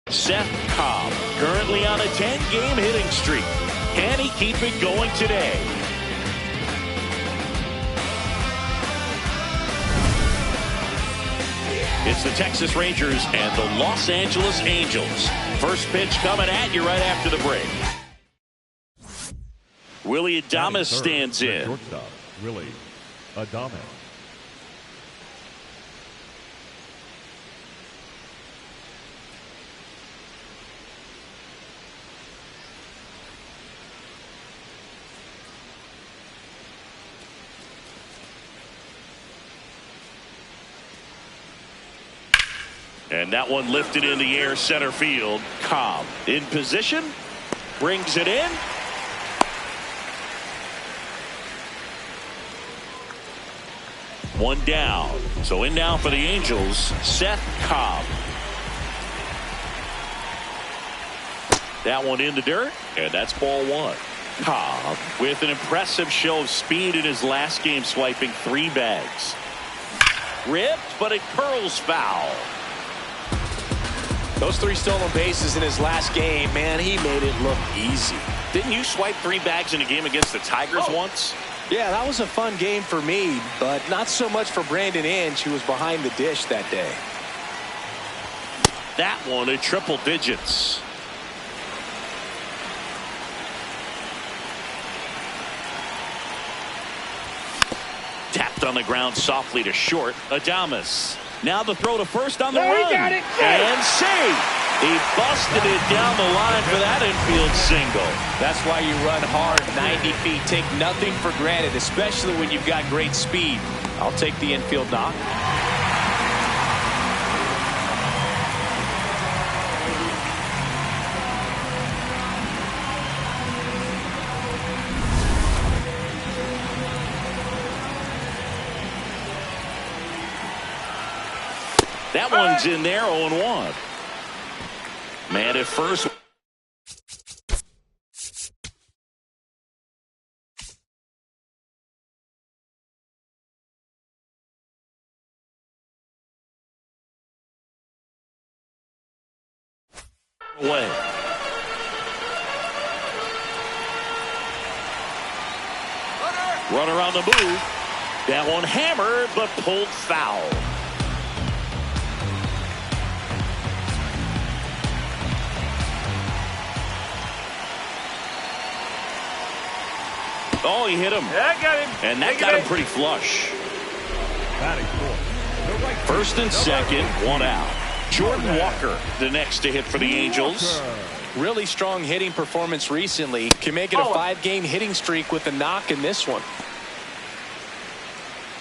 Szen Cobb, currently on a 10-game hitting streak. Can he keep it going today? It's the Texas Rangers and the Los Angeles Angels. First pitch coming at you right after the break. Willie Adames stands in. Shortstop, Willie Adames. And that one lifted in the air, center field. Cobb in position, brings it in. One down. So in now for the Angels, Szen Cobb. That one in the dirt, and that's ball one. Cobb with an impressive show of speed in his last game, swiping 3 bags. Ripped, but it curls foul. Those 3 stolen bases in his last game, man, he made it look easy. Didn't you swipe 3 bags in a game against the Tigers once? Yeah, that was a fun game for me, but not so much for Brandon Inge, who was behind the dish that day. That one at triple digits. Tapped on the ground softly to short. Adames. Now the throw to first on the run. Got it. And save. He busted it down the line for that infield single. That's why you run hard 90 feet. Take nothing for granted, especially when you've got great speed. I'll take the infield knock. That one's in there, 0-1. Man at first. Away. Runner on the move. That one hammered, but pulled foul. Oh, he hit him. Yeah, I got him. And that got him pretty flush. Batting fourth, the right First and second, one out. Jordan Walker, the next to hit for the Angels. Really strong hitting performance recently. Can make it a 5-game hitting streak with a knock in this one.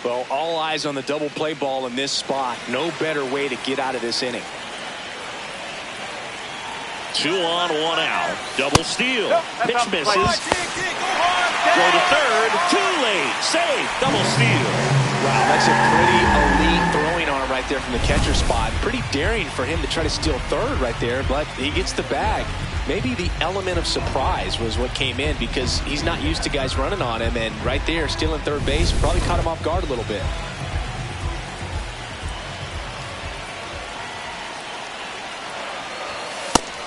Well, all eyes on the double play ball in this spot. No better way to get out of this inning. 2 on, 1 out. Double steal. Pitch misses. Throw to third. Too late. Safe. Double steal. Wow, that's a pretty elite throwing arm right there from the catcher spot. Pretty daring for him to try to steal third right there, but he gets the bag. Maybe the element of surprise was what came in because he's not used to guys running on him, and right there stealing third base probably caught him off guard a little bit.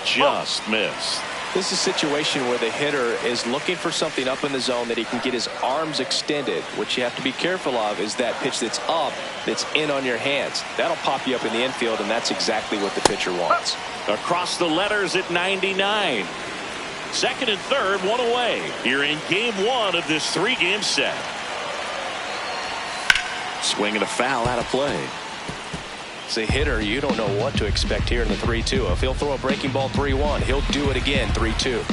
Just missed. This is a situation where the hitter is looking for something up in the zone that he can get his arms extended. What you have to be careful of is that pitch that's up, that's in on your hands. That'll pop you up in the infield, and that's exactly what the pitcher wants. Across the letters at 99. Second and third, one away. You're in game 1 of this 3-game set. Swing and a foul out of play. As a hitter, you don't know what to expect here in the 3-2. If he'll throw a breaking ball 3-1, he'll do it again 3-2.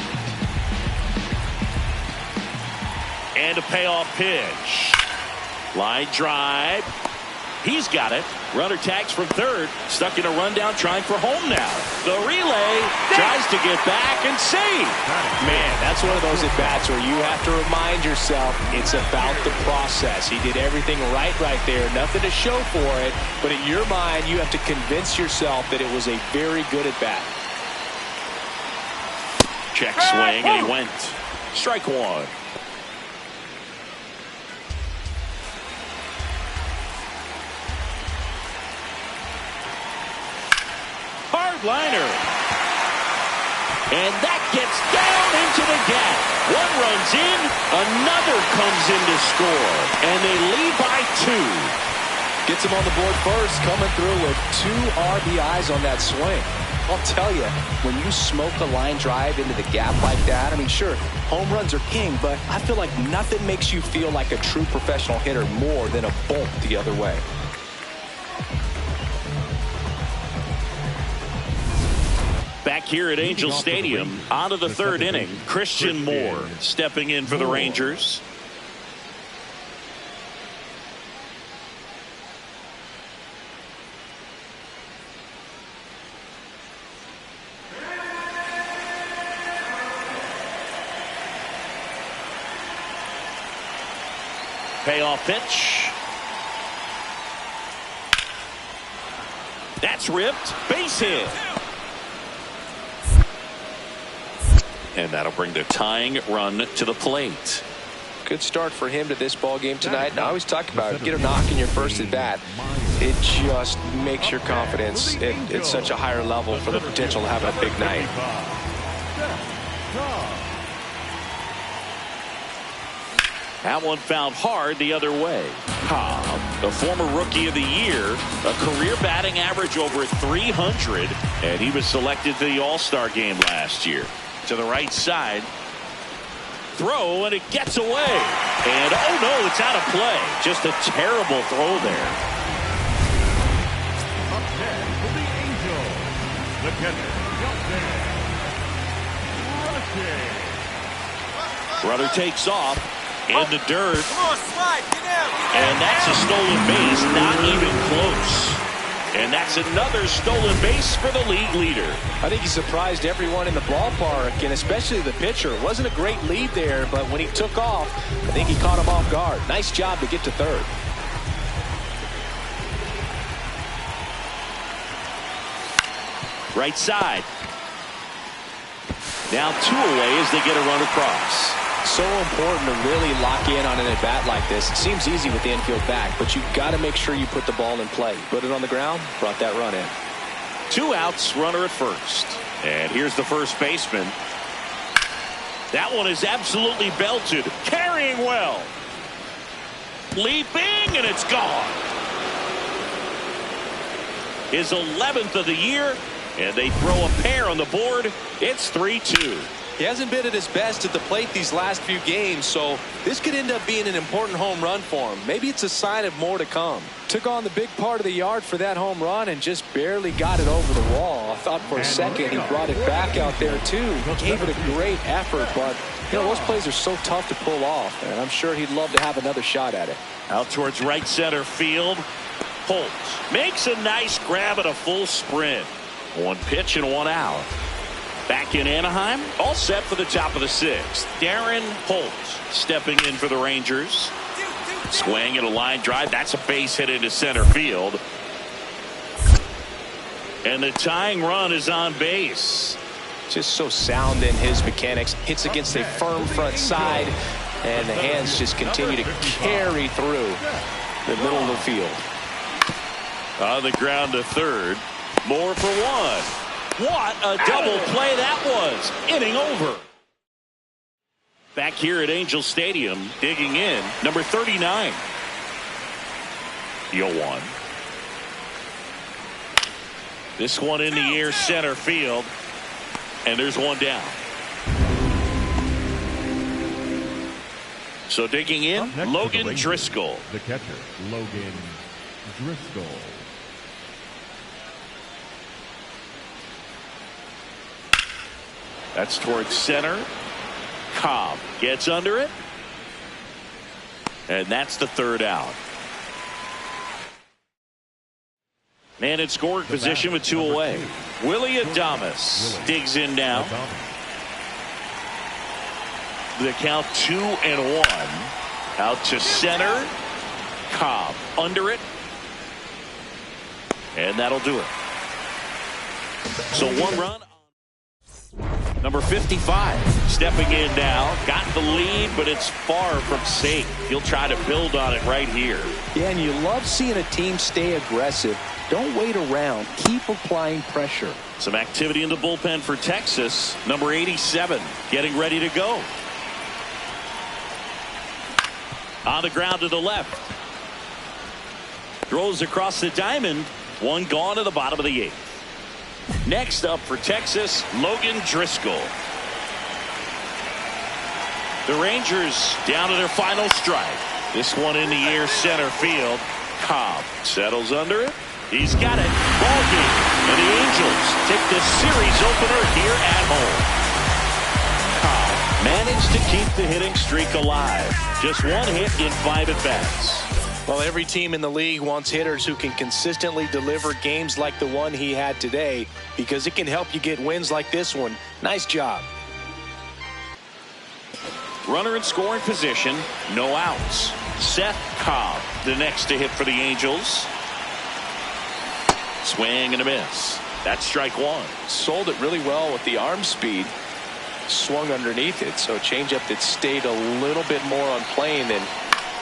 And a payoff pitch. Line drive. He's got it. Runner tags from third. Stuck in a rundown, trying for home now. The relay tries to get back and save. Man, that's one of those at-bats where you have to remind yourself it's about the process. He did everything right there. Nothing to show for it. But in your mind, you have to convince yourself that it was a very good at-bat. Check swing, and he went. Strike one. Liner. And that gets down into the gap. One runs in, another comes in to score, and they lead by 2. Gets him on the board first, coming through with 2 RBIs on that swing. I'll tell you, when you smoke a line drive into the gap like that, I mean, sure, home runs are king, but I feel like nothing makes you feel like a true professional hitter more than a bolt the other way. Back here at Angel Stadium, on to the 3rd inning. Christian Moore stepping in for the Rangers. Payoff pitch. That's ripped. Base hit. And that'll bring the tying run to the plate. Good start for him to this ball game tonight. And I always talk about it. Get a knock in your first at bat. It just makes your confidence at such a higher level for the potential of having a big night. That one fouled hard the other way. Cobb, the former Rookie of the Year, a career batting average over 300, and he was selected to the All-Star game last year. To the right side. Throw, and it gets away. And, oh, no, it's out of play. Just a terrible throw there. Up next for the Angels, the catcher, Runner takes off in the dirt. Come on, slide. Get out. And that's a stolen base. Not even close. And that's another stolen base for the league leader. I think he surprised everyone in the ballpark, and especially the pitcher. It wasn't a great lead there, but when he took off, I think he caught him off guard. Nice job to get to third. Right side. Now 2 away as they get a run across. So important to really lock in on an at-bat like this. It seems easy with the infield back, but you've got to make sure you put the ball in play. Put it on the ground, brought that run in. 2 outs, runner at first. And here's the first baseman. That one is absolutely belted. Carrying well. Leaping, and it's gone. His 11th of the year, and they throw a pair on the board. It's 3-2. He hasn't been at his best at the plate these last few games, so this could end up being an important home run for him. Maybe it's a sign of more to come. Took on the big part of the yard for that home run and just barely got it over the wall. I thought for a second he brought it back out there too. He gave it a great effort, but you know, those plays are so tough to pull off, and I'm sure he'd love to have another shot at it. Out towards right center field. Holtz makes a nice grab at a full sprint. One pitch and one out. Back in Anaheim, all set for the top of the 6th. Darren Holtz stepping in for the Rangers. Swing and a line drive. That's a base hit into center field. And the tying run is on base. Just so sound in his mechanics. Hits against a firm front side, and the hands just continue to carry through the middle of the field. On the ground to third. More for one. What a double play that was. Inning over. Back here at Angel Stadium, digging in, number 39. The 0-1. This one in the air, center field. And there's one down. So digging in, Logan Driscoll. The catcher, Logan Driscoll. That's towards center. Cobb gets under it. And that's the third out. Man in scoring position with 2 away. Willie Adames digs in now. The count 2-1. Out to center. Cobb under it. And that'll do it. So 1 run. Number 55 stepping in now. Got the lead, but it's far from safe. He'll try to build on it right here. Yeah, and you love seeing a team stay aggressive. Don't wait around. Keep applying pressure. Some activity in the bullpen for Texas. Number 87 getting ready to go. On the ground to the left. Throws across the diamond. One gone to the bottom of the 8th. Next up for Texas, Logan Driscoll. The Rangers down to their final strike. This one in the air, center field. Cobb settles under it. He's got it. Ball game. And the Angels take the series opener here at home. Cobb managed to keep the hitting streak alive. Just 1 hit in 5 at-bats. Well, every team in the league wants hitters who can consistently deliver games like the one he had today, because it can help you get wins like this one. Nice job. Runner in scoring position, no outs. Szen Cobb, the next to hit for the Angels. Swing and a miss. That's strike 1. Sold it really well with the arm speed. Swung underneath it, so a changeup that stayed a little bit more on plane than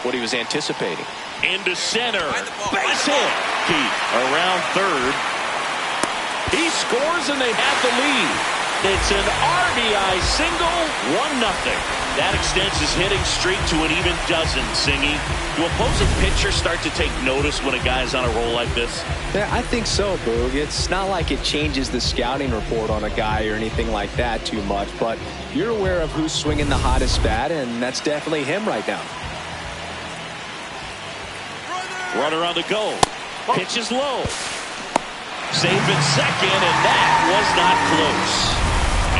what he was anticipating. Into center. Base hit. Keith around third. He scores and they have the lead. It's an RBI single, 1-0. That extends his hitting streak to an even dozen, Singy. Do opposing pitchers start to take notice when a guy's on a roll like this? Yeah, I think so, Boog. It's not like it changes the scouting report on a guy or anything like that too much, but you're aware of who's swinging the hottest bat, and that's definitely him right now. Runner on the go. Pitch is low. Safe at second, and that was not close.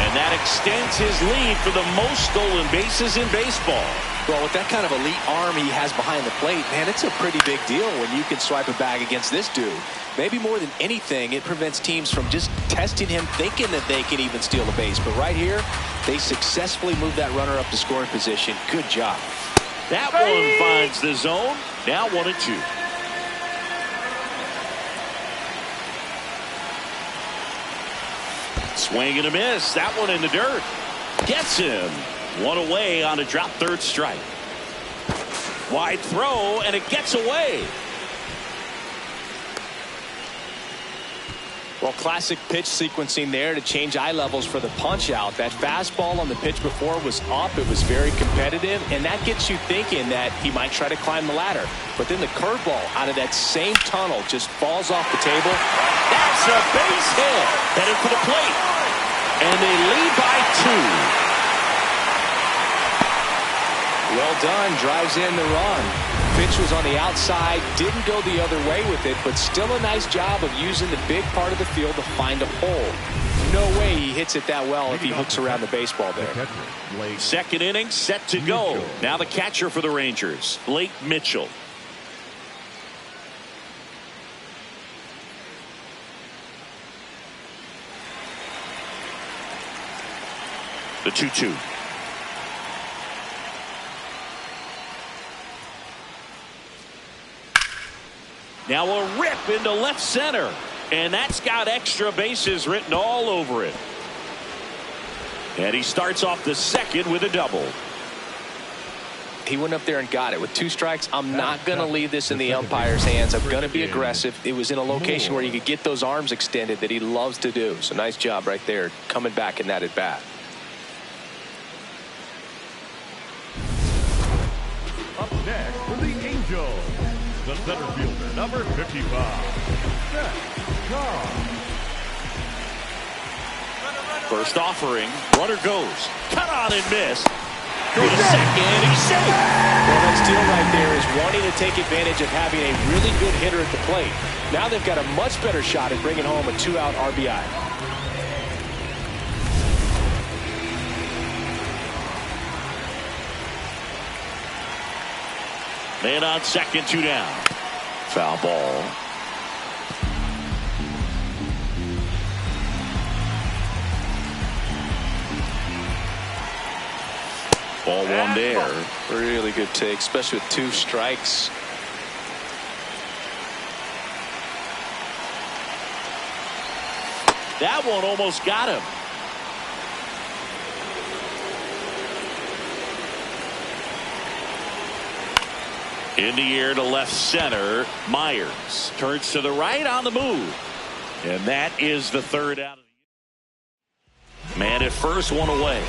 And that extends his lead for the most stolen bases in baseball. Well, with that kind of elite arm he has behind the plate, man, it's a pretty big deal when you can swipe a bag against this dude. Maybe more than anything, it prevents teams from just testing him thinking that they can even steal a base. But right here, they successfully move that runner up to scoring position. Good job. That one finds the zone. Now 1-2. Swing and a miss. That one in the dirt. Gets him. 1 away on a drop third strike. Wide throw, and it gets away. Well, classic pitch sequencing there to change eye levels for the punch out. That fastball on the pitch before was up. It was very competitive, and that gets you thinking that he might try to climb the ladder. But then the curveball out of that same tunnel just falls off the table. That's a base hit. Headed for the plate. And they lead by 2. Well done. Drives in the run. Pitch was on the outside, didn't go the other way with it, but still a nice job of using the big part of the field to find a hole. No way he hits it that well if he hooks around the baseball there. Second inning set to go. Now the catcher for the Rangers, Blake Mitchell. The 2-2. Now a rip into left center, and that's got extra bases written all over it. And he starts off the second with a double. He went up there and got it with 2 strikes. I'm not going to leave this in the umpire's hands. I'm going to be aggressive. It was in a location where you could get those arms extended that he loves to do. So nice job right there coming back in that at bat. Up next for the Angels, the center fielder, number 55, Szen Cobb. First offering, runner goes. Cut on and miss. Go to second, he's safe. Well, that steal right there is wanting to take advantage of having a really good hitter at the plate. Now they've got a much better shot at bringing home a 2-out RBI. Man on second, 2 down. Foul ball. Ball 1 there. Really good take, especially with 2 strikes. That one almost got him. In the air to left center. Myers turns to the right on the move. And that is the 3rd out of the year. Man at first, 1 away.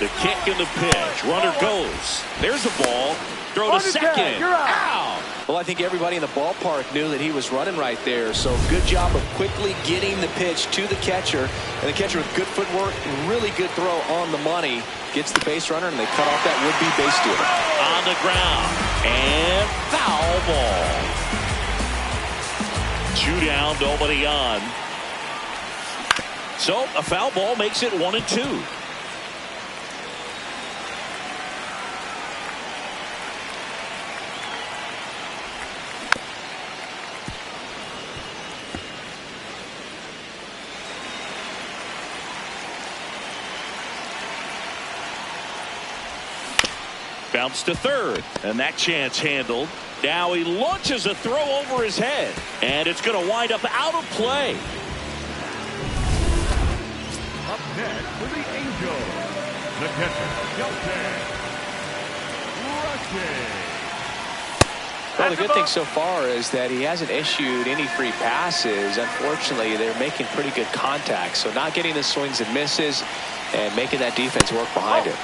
The kick and the pitch. Runner goes. There's the ball. Throw to second. Out. Well, I think everybody in the ballpark knew that he was running right there. So good job of quickly getting the pitch to the catcher. And the catcher with good footwork, really good throw on the money. Gets the base runner, and they cut off that would-be base stealer. On the ground. And foul ball. 2 down, nobody on. So a foul ball makes it 1-2. Bounce to third, and that chance handled. Now he launches a throw over his head, and it's going to wind up out of play. Up next for the Angels, the catcher, Well, the good thing so far is that he hasn't issued any free passes. Unfortunately, they're making pretty good contact, so not getting the swings and misses and making that defense work behind it.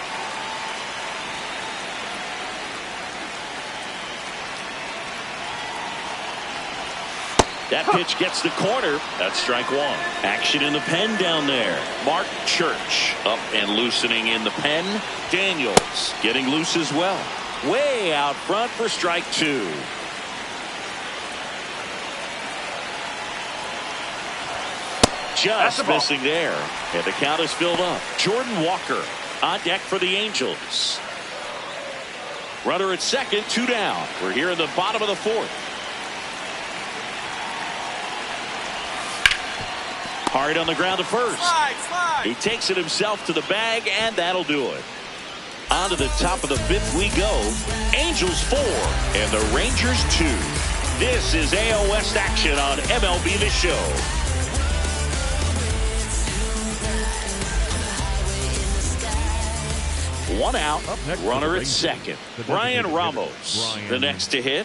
That pitch gets the corner. That's strike 1. Action in the pen down there. Mark Church up and loosening in the pen. Daniels getting loose as well. Way out front for strike 2. Just missing there. And the count is filled up. Jordan Walker on deck for the Angels. Runner at second, 2 down. We're here in the bottom of the 4th. Hard on the ground to first. Slide. He takes it himself to the bag, and that'll do it. On to the top of the 5th we go. Angels 4 and the Rangers 2. This is AL West action on MLB The Show. One out, runner at second. Brian Ramos, the next to hit.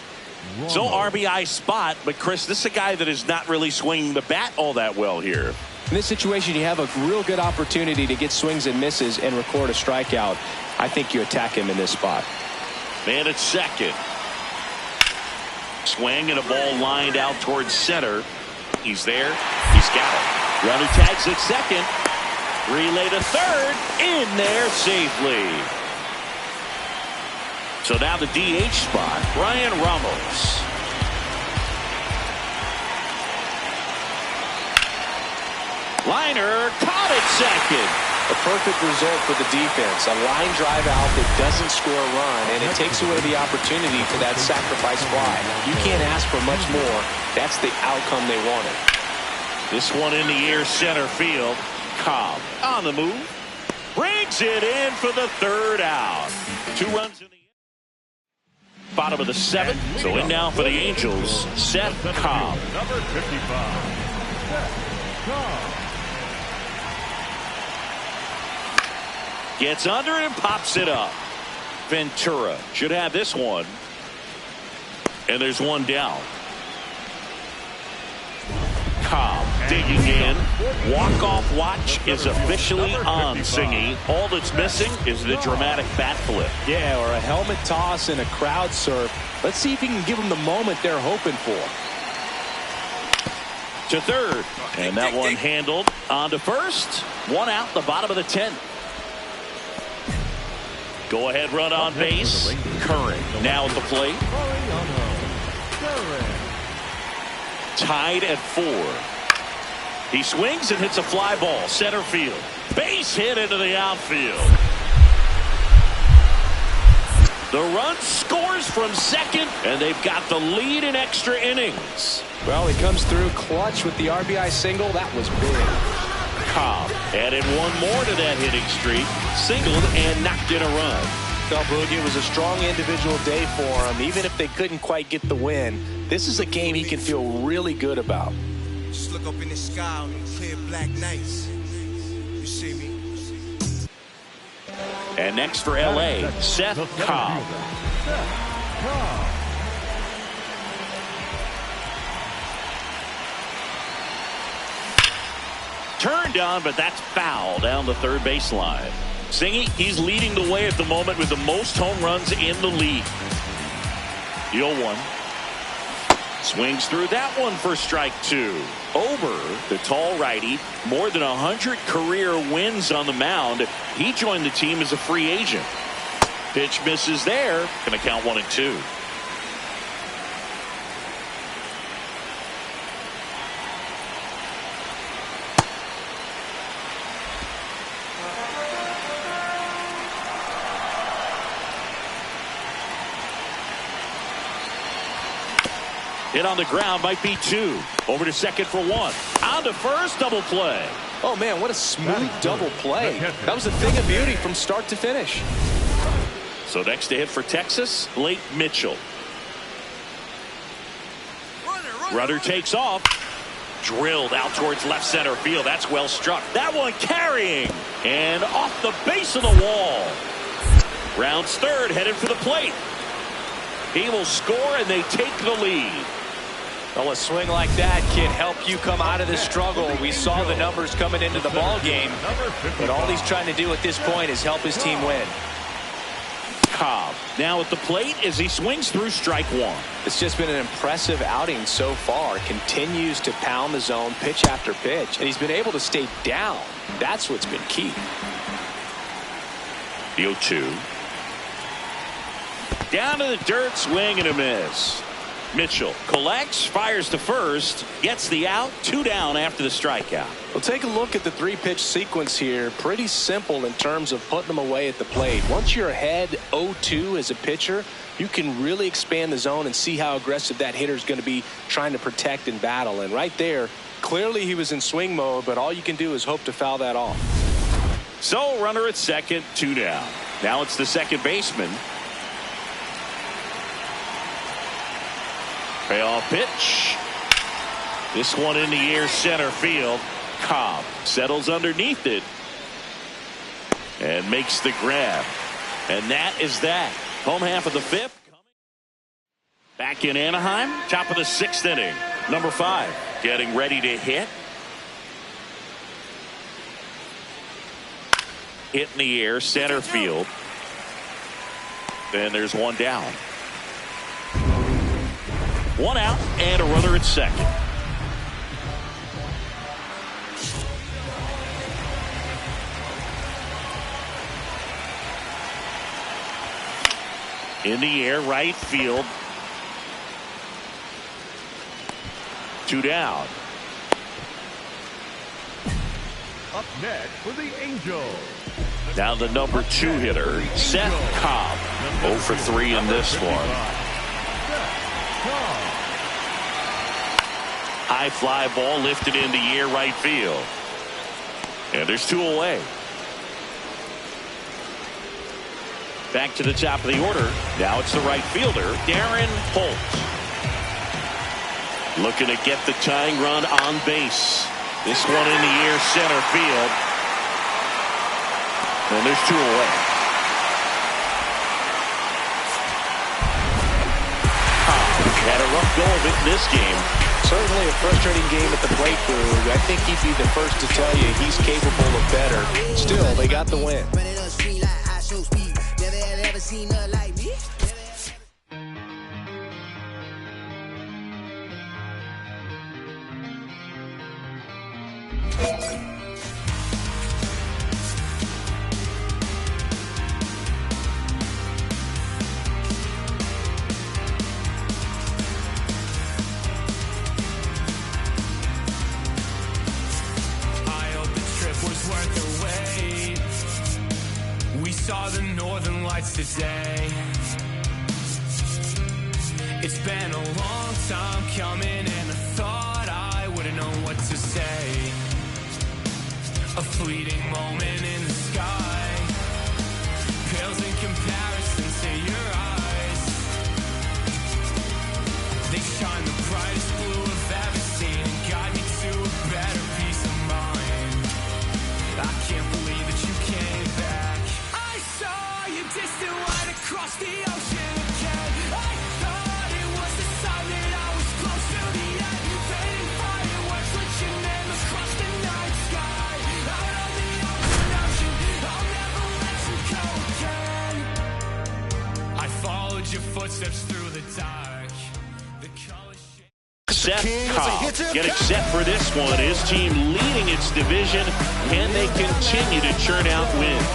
So RBI spot, but Chris, this is a guy that is not really swinging the bat all that well here. In this situation, you have a real good opportunity to get swings and misses and record a strikeout. I think you attack him in this spot. Man at second. Swing and a ball lined out towards center. He's there. He's got it. Runner tags at second. Relay to third. In there safely. So now the DH spot, Brian Ramos. Liner caught at second. A perfect result for the defense. A line drive out that doesn't score a run, and it takes away the opportunity for that sacrifice fly. You can't ask for much more. That's the outcome they wanted. This one in the air center field. Cobb on the move. Brings it in for the third out. 2 runs in the bottom of the 7th. So in now for the Angels, Szen Cobb. Number 55, Szen Cobb. Gets under and pops it up. Ventura should have this one. And there's one down. Cobb digging in. Walk-off watch is officially on, Singy. All that's missing is the dramatic bat flip. Yeah, or a helmet toss and a crowd surf. Let's see if he can give them the moment they're hoping for. To third. And that one handled on to first. 1 out, the bottom of the 10th. Go ahead run on base. Curran now at the plate. Tied at 4. He swings and hits a fly ball center field. Base hit into the outfield. The run scores from second, and they've got the lead in extra innings. Well, he comes through clutch with the RBI single. That was big. Cobb added one more to that hitting streak. Singled and knocked in a run. Well, Boogie, it was a strong individual day for him. Even if they couldn't quite get the win, this is a game he can feel really good about. Just look up in the sky on them clear black nights. You see me? And next for LA, Szen Cobb. Turned on, but that's foul down the third baseline. Singy, he's leading the way at the moment with the most home runs in the league. The 0-1. Swings through that one for strike 2. Ober, the tall righty, more than 100 career wins on the mound. He joined the team as a free agent. Pitch misses there. Going to count 1 and 2. Hit on the ground, might be 2. Over to second for 1. On to first, double play. Oh, man, what a smooth double play. That was a thing of beauty from start to finish. So next to hit for Texas, Blake Mitchell. Runner takes off. Drilled out towards left center field. That's well struck. That one carrying. And off the base of the wall. Rounds third, headed for the plate. He will score, and they take the lead. Well, a swing like that can help you come out of this struggle. We saw the numbers coming into the ball game, but all he's trying to do at this point is help his team win. Cobb now at the plate as he swings through strike 1. It's just been an impressive outing so far. Continues to pound the zone pitch after pitch, and he's been able to stay down. That's what's been key. The 0-2. Down to the dirt, swing and a miss. Mitchell collects, fires to first, gets the out, 2 down after the strikeout. Well, take a look at the 3-pitch sequence here. Pretty simple in terms of putting them away at the plate. Once you're ahead 0-2 as a pitcher, you can really expand the zone and see how aggressive that hitter is going to be trying to protect and battle. And right there, clearly he was in swing mode, but all you can do is hope to foul that off. So runner at second, 2 down. Now it's the second baseman. Payoff pitch. This one in the air center field. Cobb settles underneath it and makes the grab. And that is that. Home half of the 5th. Back back in Anaheim. Top of the 6th inning. Number 5 getting ready to hit. Hit in the air, center field. Then there's one down. 1 out and a runner at second. In the air, right field. 2 down. Up next for the Angels. Now the number 2 hitter, Szen Cobb. 0 for 3 in this one. High fly ball lifted in the air, right field. And there's 2 away. Back to the top of the order. Now it's the right fielder, Darren Holt. Looking to get the tying run on base. This one in the air, center field. And there's 2 away. Had a rough go of it in this game. Certainly a frustrating game at the plate, Boog. I think he'd be the first to tell you he's capable of better. Still, they got the win. Seen her like me. I hope the trip was worth the wait. We saw the northern lights today. It's been a long time coming, and I thought I wouldn't know what to say. A fleeting moment in the sky pales in comparison to your eyes. They shine the brightest blue I've ever seen and guide me to a better peace of mind. I can't believe that you came back. I saw you distant light across the ocean again. I thought it was the sign that I was close to the end. Fading fireworks with your name across the night sky. Out on the open ocean, I'll never let you go again. I followed your footsteps through the dark. The color Szen Cobb getting set for this one. His team leading its division. Can they continue to churn out wins?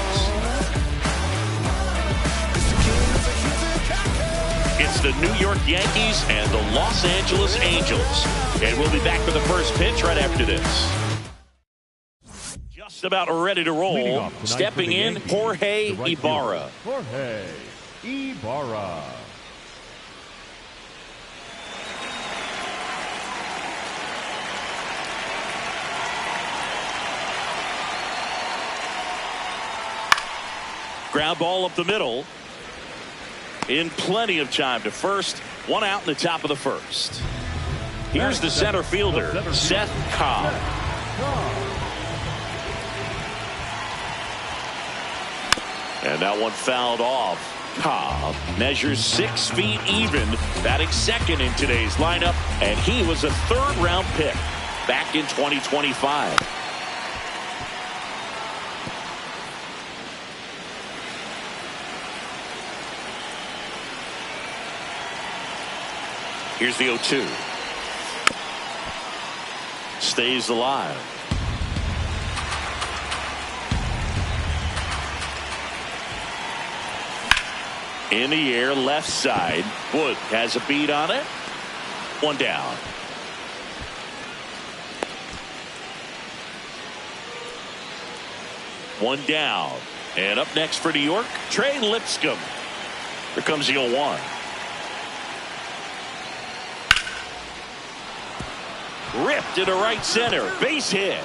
It's the New York Yankees and the Los Angeles Angels. And we'll be back for the first pitch right after this. Just about ready to roll. Stepping in, Jorge Ibarra. Jorge Ibarra. Ground ball up the middle. In plenty of time to first. 1 out in the top of the first. Here's the center fielder, Szen Cobb. And that one fouled off. Cobb measures 6 feet even, batting second in today's lineup, and he was a 3rd-round pick back in 2025. Here's the 0-2. Stays alive. In the air, left side. Wood has a beat on it. 1 down. One down. And up next for New York, Trey Lipscomb. Here comes the 0-1. Ripped into right center. Base hit.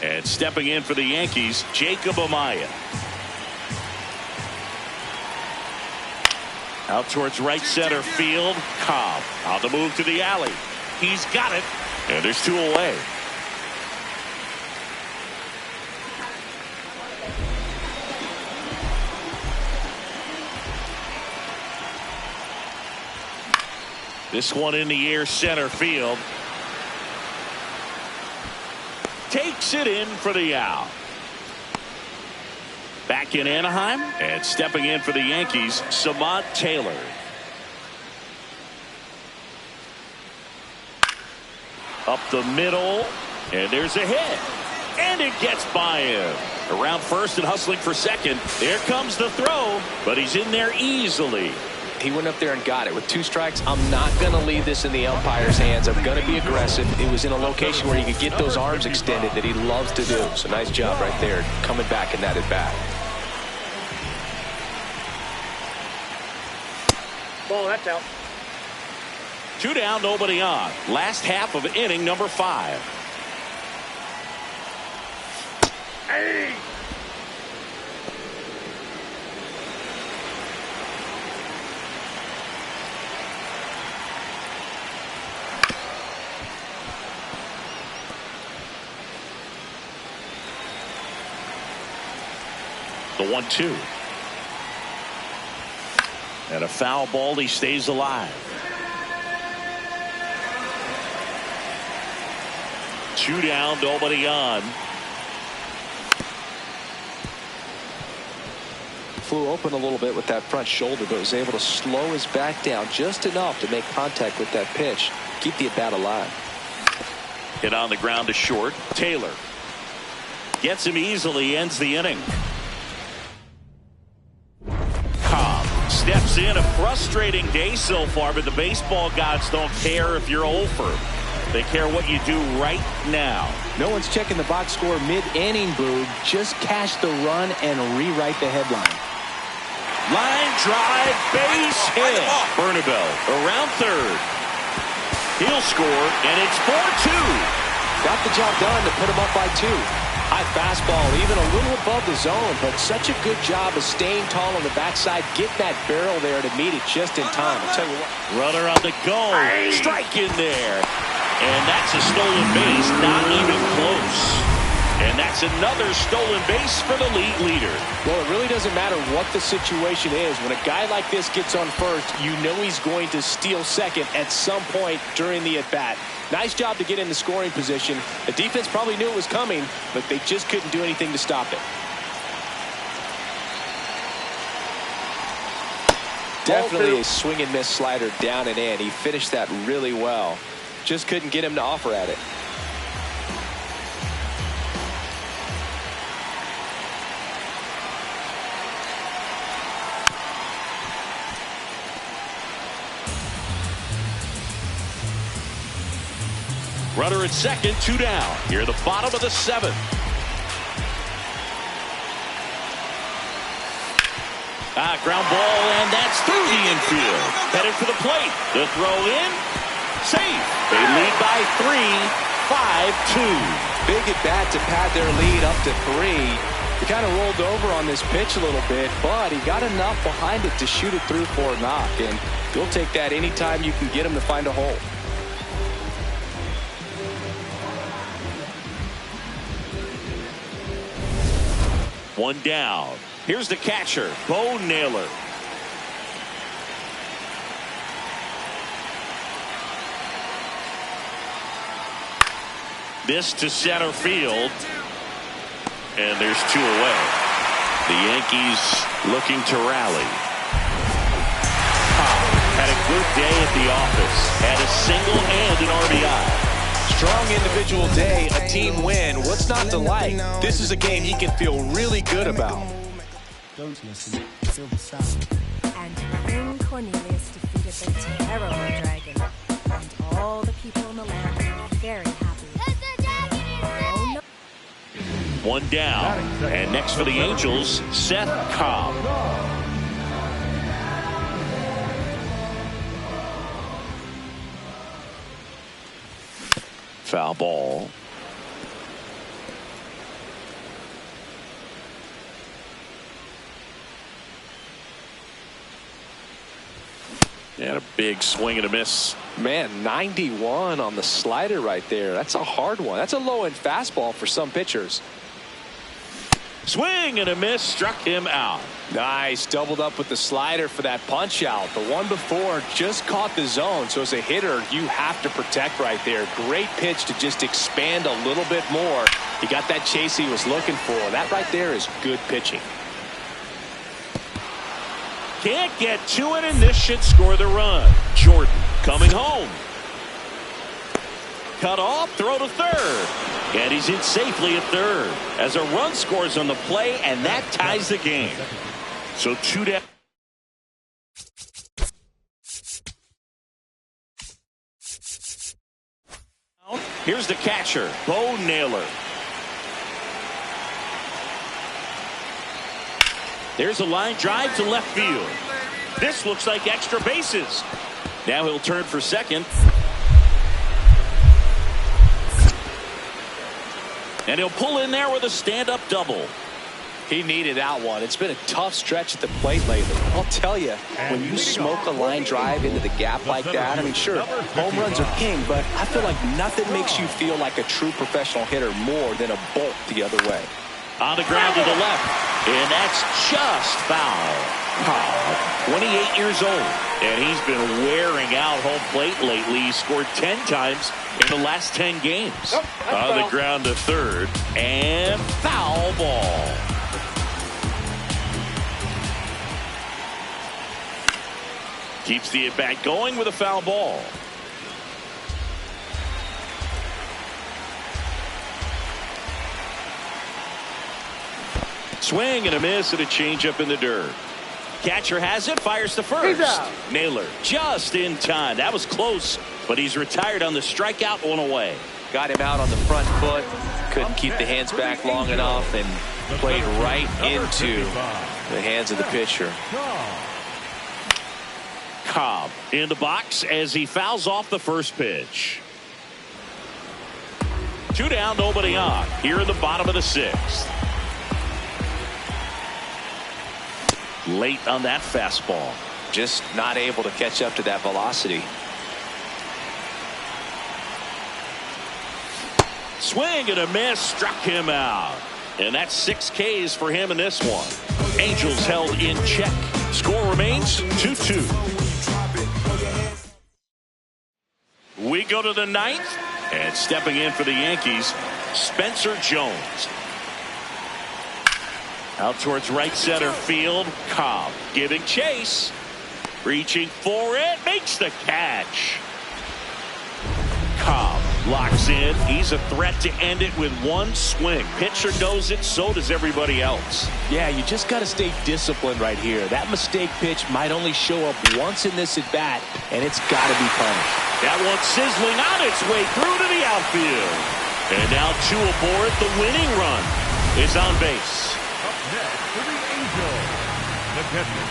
And stepping in for the Yankees, Jacob Amaya. Out towards right center field. Cobb on the move to the alley. He's got it. And there's 2 away. This one in the air, center field. Takes it in for the out. Back in Anaheim, and stepping in for the Yankees, Szen Taylor. Up the middle, and there's a hit. And it gets by him. Around first and hustling for second. There comes the throw, but he's in there easily. He went up there and got it. With 2 strikes, I'm not going to leave this in the umpire's hands. I'm going to be aggressive. It was in a location where he could get those arms extended that he loves to do. So nice job right there, coming back in that at bat. Ball, that's out. 2 down, nobody on. Last half of inning number 5. Hey! The 1-2. And a foul ball. He stays alive. 2 down, nobody on. Flew open a little bit with that front shoulder, but was able to slow his back down just enough to make contact with that pitch. Keep the at bat alive. Hit on the ground to short. Taylor gets him easily, ends the inning. Cobb steps in. A frustrating day so far, but the baseball gods don't care if you're over. They care what you do right now. No one's checking the box score mid-inning, Boog. Just cash the run and rewrite the headline. Line drive, base hit. Bernabel around third. He'll score, and it's 4-2. Got the job done to put him up by 2. High fastball, even a little above the zone, but such a good job of staying tall on the backside, getting that barrel there to meet it just in time. I'll tell you what. Runner on the go. Strike in there. And that's a stolen base, not even close. And that's another stolen base for the league leader. Well, it really doesn't matter what the situation is. When a guy like this gets on first, you know he's going to steal second at some point during the at-bat. Nice job to get in the scoring position. The defense probably knew it was coming, but they just couldn't do anything to stop it. Definitely a swing and miss slider down and in. He finished that really well. Just couldn't get him to offer at it. Runner at second, 2 down. Here the bottom of the 7th. Ground ball, and that's through the infield. Headed for the plate. The throw in. Safe. They lead by 3, 5-2. Big at bat to pad their lead up to 3. He kind of rolled over on this pitch a little bit, but he got enough behind it to shoot it through for a knock. And you'll take that anytime you can get him to find a hole. One down. Here's the catcher, Bo Naylor. This to center field. And there's 2 away. The Yankees looking to rally. Cobb had a good day at the office. Had a single and an RBI. Strong individual day, a team win. What's not to like? This is a game he can feel really good about. Don't listen. Feel the sound. And King Cornelius defeated the terrible dragon. And all the people in the land were very happy. Oh, no. 1 down. And next for the Angels, Szen Cobb. Foul ball. And a big swing and a miss. Man, 91 on the slider right there. That's a hard one. That's a low-end fastball for some pitchers. Swing and a miss, struck him out. Nice, doubled up with the slider for that punch out. The one before just caught the zone, so as a hitter you have to protect right there. Great pitch to just expand a little bit more. He got that chase he was looking for. That right there is good pitching. Can't get to it, and this should score the run. Jordan coming home. Cut off, throw to third. And he's in safely at third as a run scores on the play, and that ties the game. So 2 down. Here's the catcher, Bo Naylor. There's a line drive to left field. This looks like extra bases. Now he'll turn for second. And he'll pull in there with a stand-up double. He needed that one. It's been a tough stretch at the plate lately. I'll tell you, when you smoke a line drive into the gap like that, I mean, sure, home runs are king, but I feel like nothing makes you feel like a true professional hitter more than a bolt the other way. On the ground to the left, and that's just foul. Cobb, 28 years old, and he's been wearing out home plate lately. He scored 10 times in the last 10 games. On the ground to third, and foul ball. Keeps the at-bat going with a foul ball. Swing and a miss and a changeup in the dirt. Catcher has it, fires to first. Naylor just in time. That was close, but he's retired on the strikeout, one away. Got him out on the front foot. Couldn't keep the hands back long enough and played right into the hands of the pitcher. Cobb in the box as he fouls off the first pitch. 2 down, nobody on. Here in the bottom of the 6th. Late on that fastball. Just not able to catch up to that velocity. Swing and a miss, struck him out. And that's 6 Ks for him in this one. Angels held in check. Score remains 2-2. We go to the 9th, and stepping in for the Yankees, Spencer Jones. Out towards right center field. Cobb giving chase. Reaching for it. Makes the catch. Cobb locks in. He's a threat to end it with one swing. Pitcher knows it. So does everybody else. Yeah, you just got to stay disciplined right here. That mistake pitch might only show up once in this at-bat, and it's got to be punished. That one sizzling on its way through to the outfield. And now 2 aboard. The winning run is on base. Next for the Angels, the catcher,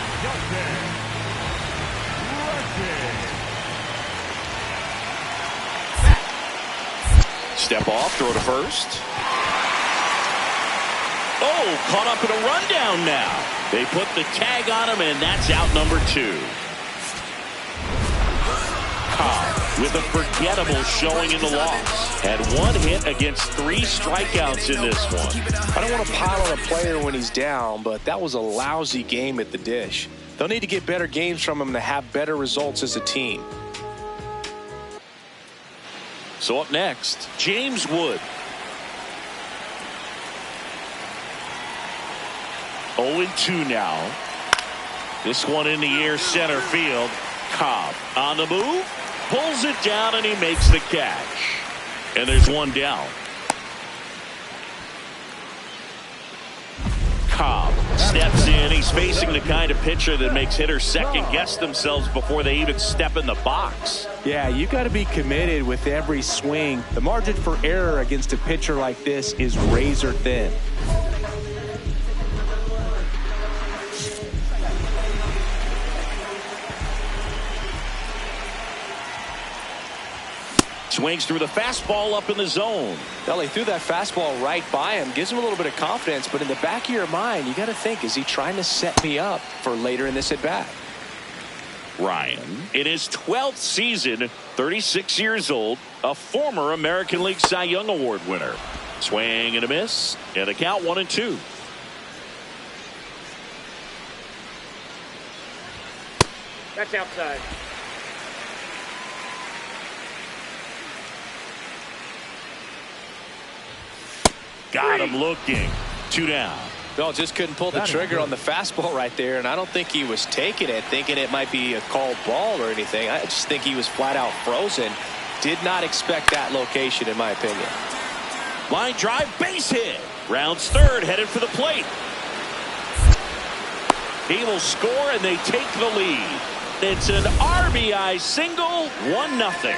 Step off, throw to first. Oh, caught up in a rundown now. They put the tag on him, and that's out number 2. Cobb with a forgettable showing in the loss. Had 1 hit against 3 strikeouts in this one. I don't want to pile on a player when he's down, but that was a lousy game at the dish. They'll need to get better games from him to have better results as a team. So up next, James Wood. 0-2 now. This one in the air, center field. Cobb on the move, pulls it down, and he makes the catch. And there's 1 down. Cobb steps in. He's facing the kind of pitcher that makes hitters second-guess themselves before they even step in the box. Yeah, you got to be committed with every swing. The margin for error against a pitcher like this is razor thin. Swings through the fastball up in the zone. Well, he threw that fastball right by him. Gives him a little bit of confidence, but in the back of your mind, you got to think, is he trying to set me up for later in this at-bat? Ryan, in his 12th season, 36 years old, a former American League Cy Young Award winner. Swing and a miss, and a count 1-2. That's outside. Got him looking. 2 down. No, just couldn't pull the trigger on the fastball right there, and I don't think he was taking it, thinking it might be a called ball or anything. I just think he was flat out frozen. Did not expect that location, in my opinion. Line drive, base hit. Rounds third, headed for the plate. He will score, and they take the lead. It's an RBI single, 1-0.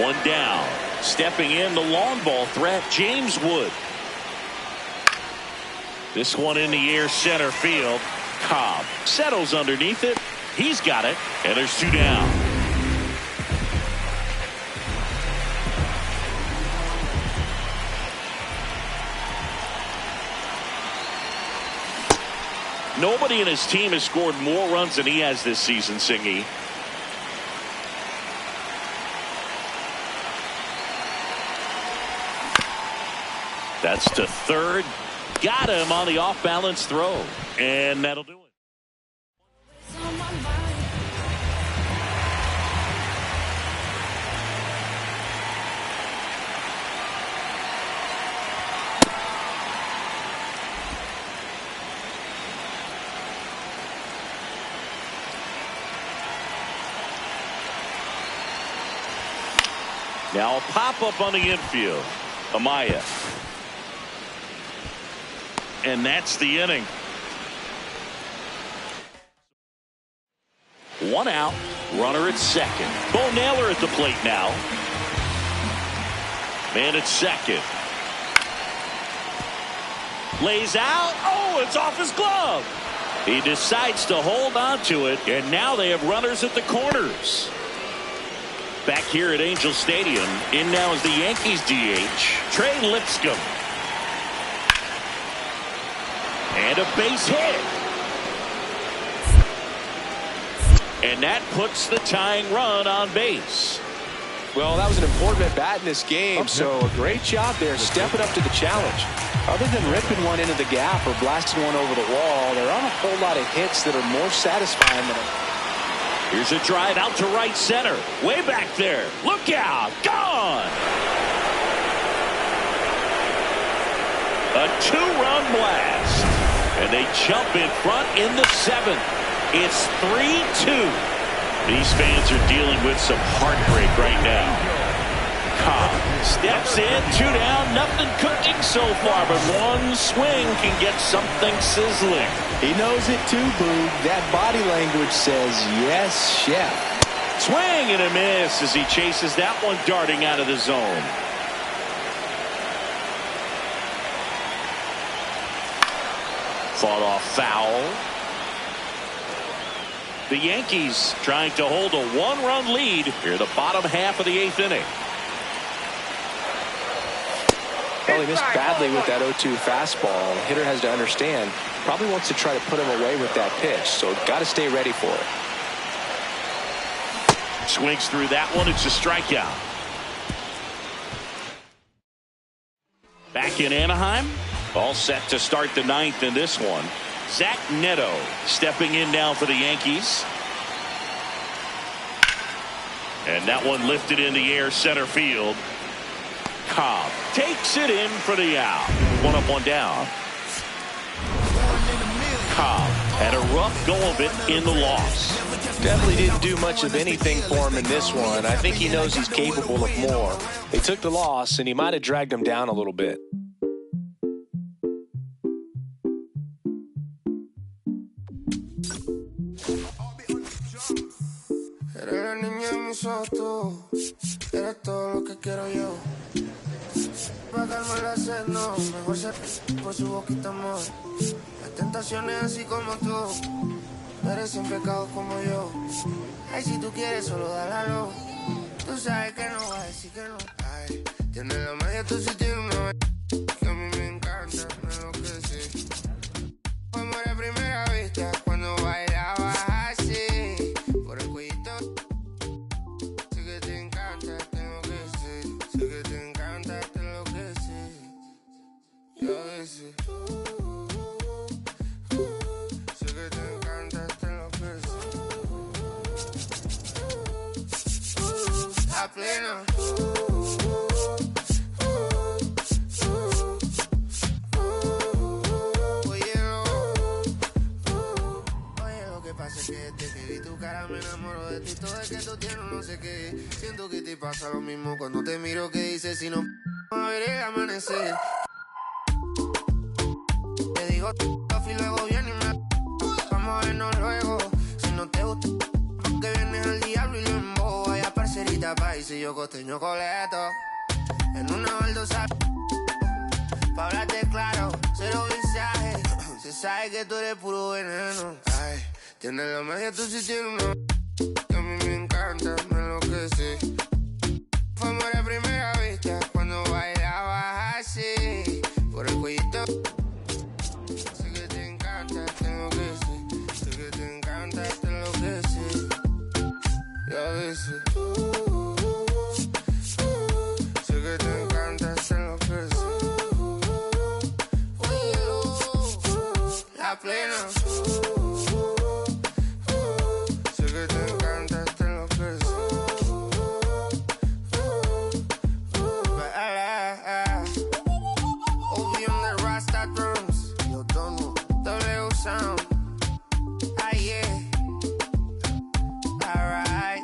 1 down. Stepping in, the long ball threat, James Wood. This one in the air, center field. Cobb settles underneath it. He's got it, and there's 2 down. Nobody in his team has scored more runs than he has this season, Singy. That's to third. Got him on the off-balance throw. And that'll do it. Now a pop-up on the infield. Amaya. And that's the inning. 1 out. Runner at second. Bo Naylor at the plate now. Man at second. Lays out. Oh, it's off his glove. He decides to hold on to it, and now they have runners at the corners. Back here at Angel Stadium, in now is the Yankees DH, Trey Lipscomb. And a base hit. And that puts the tying run on base. Well, that was an important at bat in this game, so a great job there stepping up to the challenge. Other than ripping one into the gap or blasting one over the wall, there aren't a whole lot of hits that are more satisfying than Here's a drive out to right center. Way back there. Look out. Gone. A 2-run blast. And they jump in front in the 7th. It's 3-2. These fans are dealing with some heartbreak right now. Cobb steps in, 2 down, nothing cooking so far, but one swing can get something sizzling. He knows it too, Boog. That body language says, yes, chef. Swing and a miss as he chases that one darting out of the zone. Fought off foul. The Yankees trying to hold a 1-run lead here the bottom half of the 8th inning. Well, he missed badly with that 0-2 fastball. The hitter has to understand, probably wants to try to put him away with that pitch, so got to stay ready for it. Swings through that one. It's a strikeout. Back in Anaheim, all set to start the 9th in this one. Zach Neto stepping in now for the Yankees. And that one lifted in the air, center field. Cobb takes it in for the out. 1 up, 1 down. Cobb had a rough go of it in the loss. Definitely didn't do much of anything for him in this one. I think he knows he's capable of more. They took the loss, and he might have dragged him down a little bit. Eres la niña de mis ojos, tú. Eres todo lo que quiero yo. Pa' calmar la sed, no. Mejor ser por su boquita, amor. Las tentaciones así como tú. Eres sin pecado como yo. Ay, si tú quieres, solo dálalo. Tú sabes que no vas a decir que no. Ay, tienes la magia, tú sí tienes una que a mí me encanta, me enloquece. Fue amor a primera vista cuando bailabas así. Por el cuellito. Sé que te encanta, te enloquece. Sé que te encanta, te enloquece. Yo decía. Sé que te encanta, te enloquece. Desde que vi tu cara me enamoro de ti. Todo es que tú tienes no sé qué. Siento que te pasa lo mismo cuando te miro. Que dices si no a ver el amanecer. Te digo y luego viene y me vamos a vernos luego. Si no te gusta porque vienes al diablo y lo embobo. Vaya parcerita país y yo costeño coleto. En una baldosa pa' hablarte claro, cero visaje. Se sabe que tú eres puro veneno. Ay, tienes la magia, tú sí tienes una que a mí me encanta, me enloquece. Fue amor a primera vista cuando bailabas así. Por el cuellito. Sé que te encanta, te enloquece. Sé que te encanta, te enloquece. Y a veces sé que te encanta, te enloquece. La plena. Sé que te encanta, te enloquece. Obi on the Rasta drums. Yo tono, W sound. Ah, yeah. Alright.